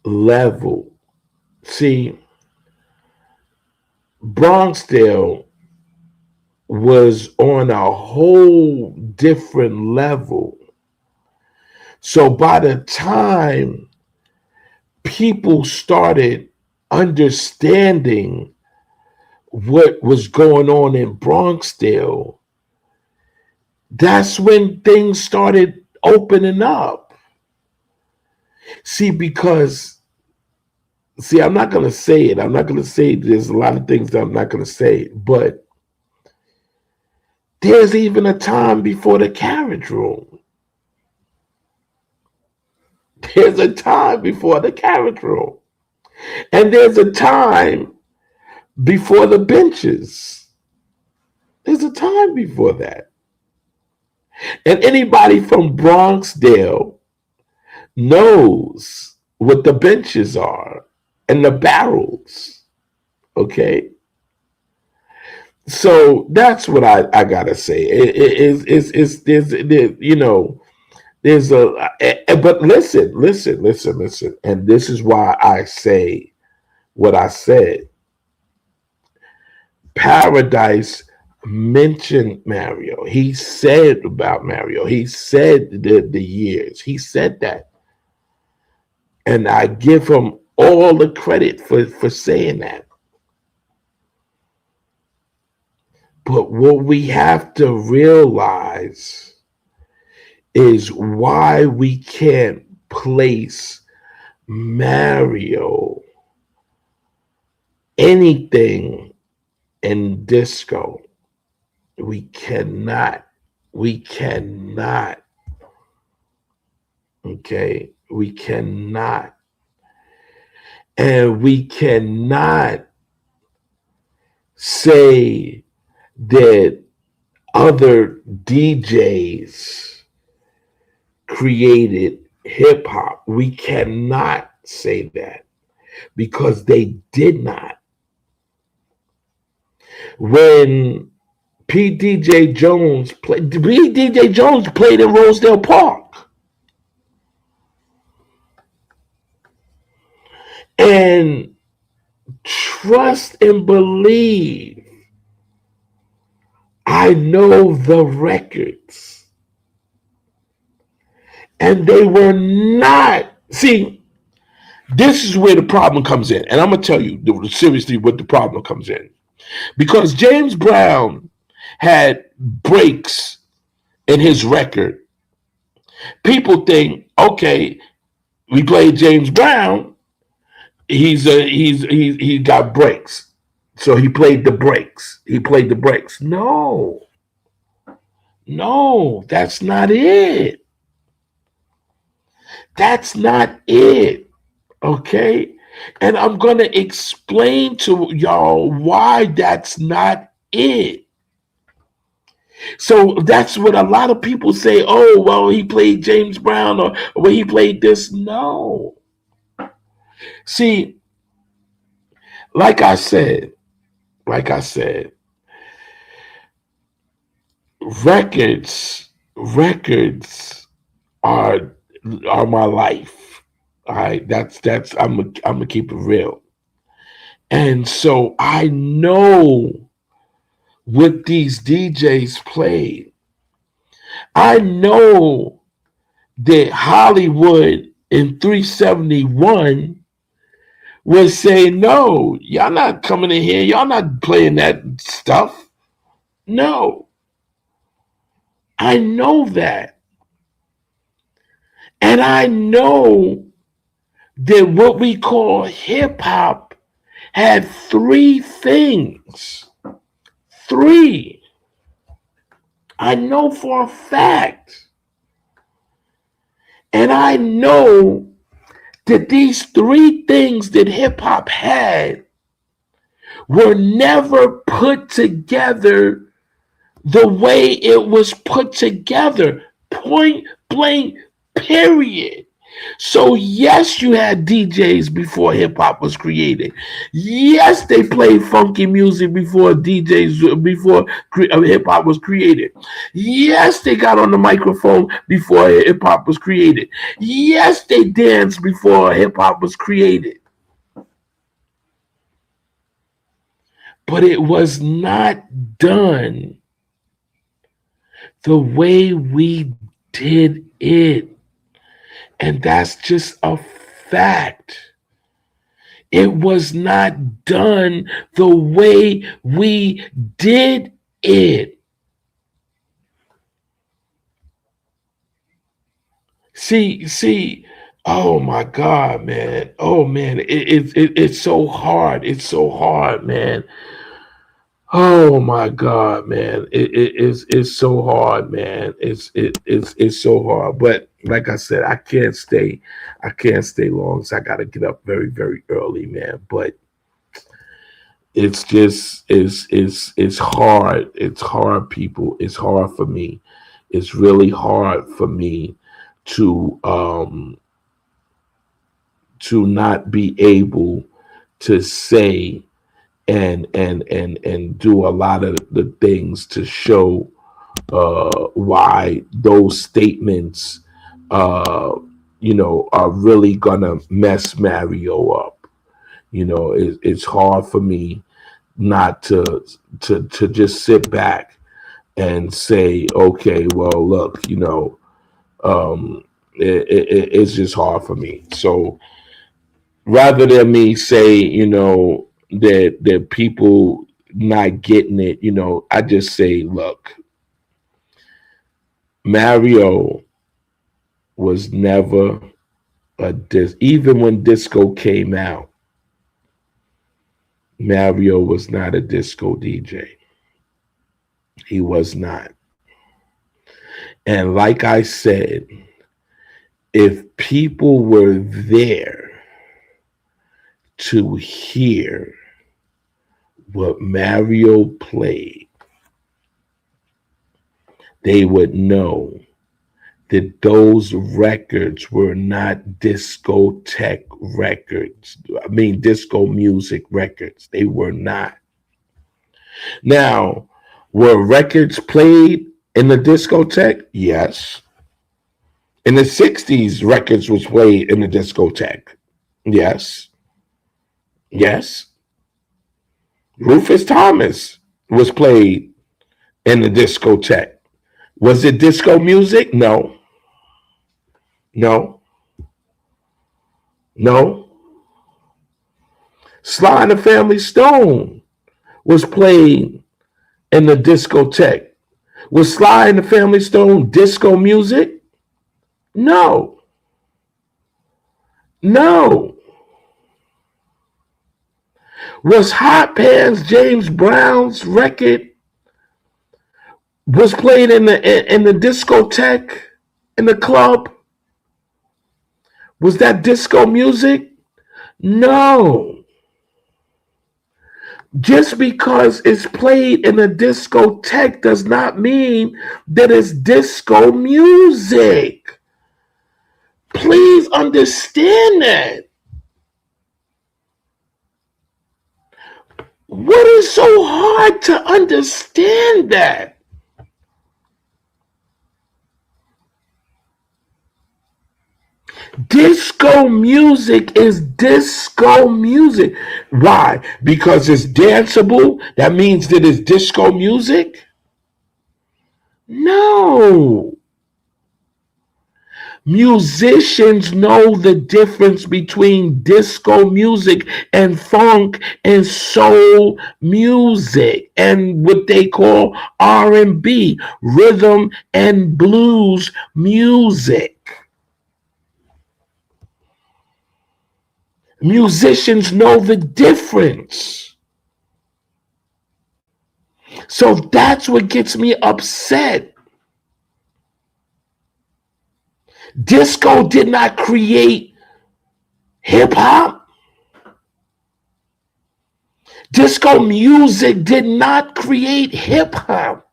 level. See, Bronxdale was on a whole different level. So by the time people started understanding what was going on in Bronxdale, that's when things started opening up. I'm not going to say it. I'm not going to say there's a lot of things that I'm not going to say, but there's even a time before the Carriage Room. There's a time before the Carriage Room. And there's a time before the benches. There's a time before that. And anybody from Bronxdale knows what the benches are and the barrels. Okay? So that's what I gotta say. But listen, and this is why I say what I said. Paradise mentioned Mario. He said about Mario. He said the years. He said that. And I give him all the credit for saying that. But what we have to realize is why we can't place Mario anything in disco. We cannot. Okay? We cannot. And we cannot say that other DJs created hip hop. We cannot say that because they did not. When DJ Jones played in Rosedale Park. And trust and believe, I know the records. And they were not. See, this is where the problem comes in. And I'm going to tell you seriously what the problem comes in. Because James Brown had breaks in his record. People think, okay, we played James Brown. He got breaks. So he played the breaks. No, that's not it. That's not it. Okay? And I'm going to explain to y'all why that's not it. So that's what a lot of people say, oh, well, he played James Brown or well, he played this. No. See, like I said, like I said, records are are my life. All right, that's I'm gonna keep it real. And so I know what these DJs played. I know that Hollywood in 371 was saying, no, y'all not coming in here, y'all not playing that stuff. No, I know that. And I know that what we call hip hop had three things. Three. I know for a fact. And I know that these three things that hip hop had were never put together the way it was put together. Point blank, period. So yes, you had DJs before hip hop was created. Yes, they played funky music before hip hop was created. Yes, they got on the microphone before hip hop was created. Yes, they danced before hip hop was created. But it was not done the way we did it. And that's just a fact. It was not done the way we did it. See, oh my God, man. Oh man, it's so hard. It's so hard, man. Oh my God, man. It's so hard, man. It's so hard. But like I said, I can't stay long. So I gotta get up very, very early, man. But it's just it's hard. It's hard, people. It's hard for me. It's really hard for me to not be able to say and do a lot of the things to show why those statements are really gonna mess Mario up. It's hard for me not to just sit back and say, okay, well, look, it's just hard for me. So rather than me say, that people not getting it, I just say, look, Mario was never even when disco came out, Mario was not a disco DJ. He was not. And like I said, if people were there to hear what Mario played, they would know that those records were not discotheque records. I mean, disco music records. They were not. Now, were records played in the discotheque? Yes. In the 60s, records was played in the discotheque. Yes. Yes. Rufus Thomas was played in the discotheque. Was it disco music? No. No. No. Sly and the Family Stone was played in the discotheque. Was Sly and the Family Stone disco music? No. No. Was Hot Pants James Brown's record was played in the discotheque, in the club? Was that disco music? No. Just because it's played in a discotheque does not mean that it's disco music. Please understand that. What is so hard to understand that? Disco music is disco music. Why? Because it's danceable? That means that it's disco music? No. Musicians know the difference between disco music and funk and soul music and what they call R&B, rhythm and blues music. Musicians know the difference. So that's what gets me upset. Disco did not create hip hop. Disco music did not create hip hop.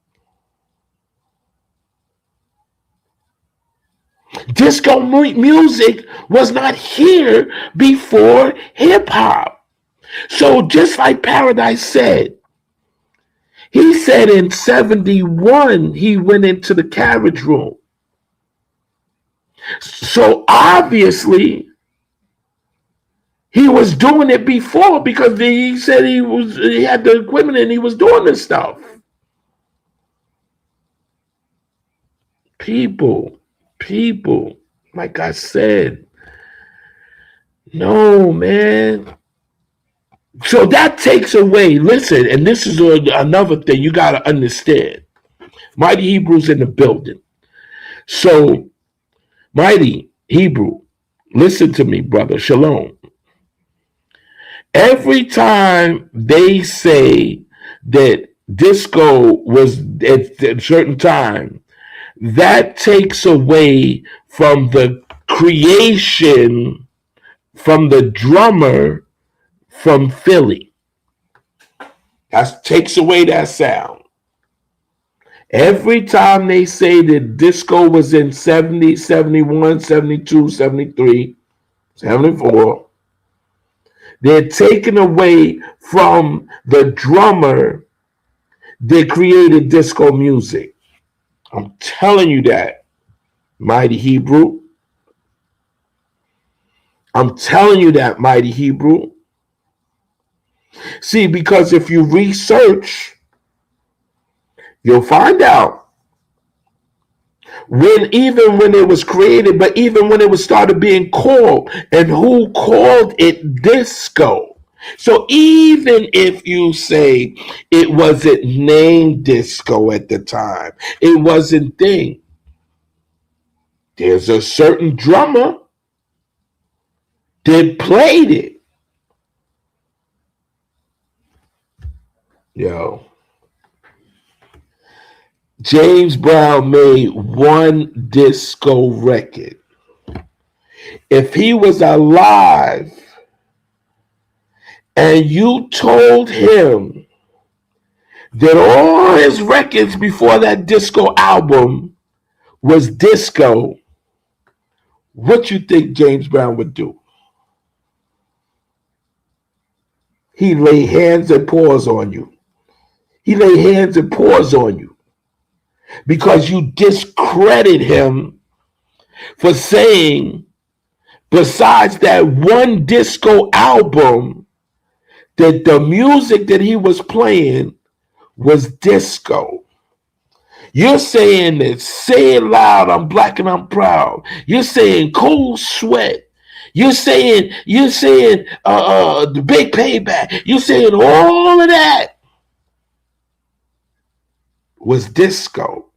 Disco music was not here before hip hop. So just like Paradise said, he said in 71 he went into the carriage room. So obviously he was doing it before because he said he had the equipment and he was doing this stuff. People, like I said, no, man. So that takes away, listen, and this is another thing you got to understand. Mighty Hebrew's in the building. So, Mighty Hebrew, listen to me, brother. Shalom. Every time they say that disco was at a certain time, that takes away from the creation from the drummer from Philly. That takes away that sound. Every time they say that disco was in 70, 71, 72, 73, 74, they're taken away from the drummer that created disco music. I'm telling you that, Mighty Hebrew. I'm telling you that, Mighty Hebrew. See, because if you research, you'll find out even when it was created, but even when it was started being called, and who called it disco. So even if you say it wasn't named disco at the time, it wasn't thing. There's a certain drummer that played it. Yo. James Brown made one disco record. If he was alive and you told him that all his records before that disco album was disco, what you think James Brown would do? He lay hands and paws on you. He lay hands and paws on you because you discredit him for saying, besides that one disco album, that the music that he was playing was disco. You're saying that Say It Loud, I'm Black and I'm Proud. You're saying Cold Sweat. You're saying the Big Payback. You're saying all of that was disco.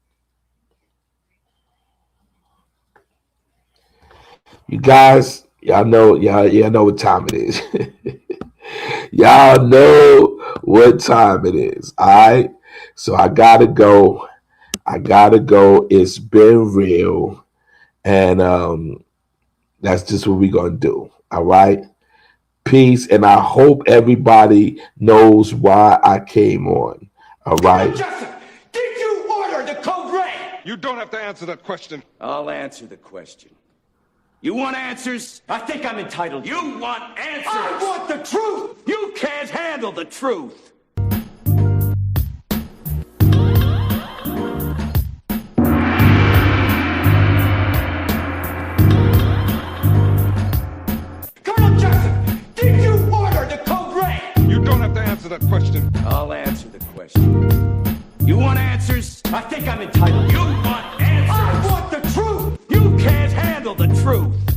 You guys, y'all know what time it is. Y'all know what time it is. All right. So I gotta go. It's been real. And that's just what we're gonna do. All right. Peace. And I hope everybody knows why I came on. All right. Justin, did you order the code red? You don't have to answer that question. I'll answer the question. You want answers? I think I'm entitled. You want answers? I want the truth! You can't handle the truth! the question. I'll answer the question. You want answers? I think I'm entitled. You want answers? I want the truth! You can't handle the truth!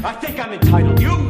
I think I'm entitled. You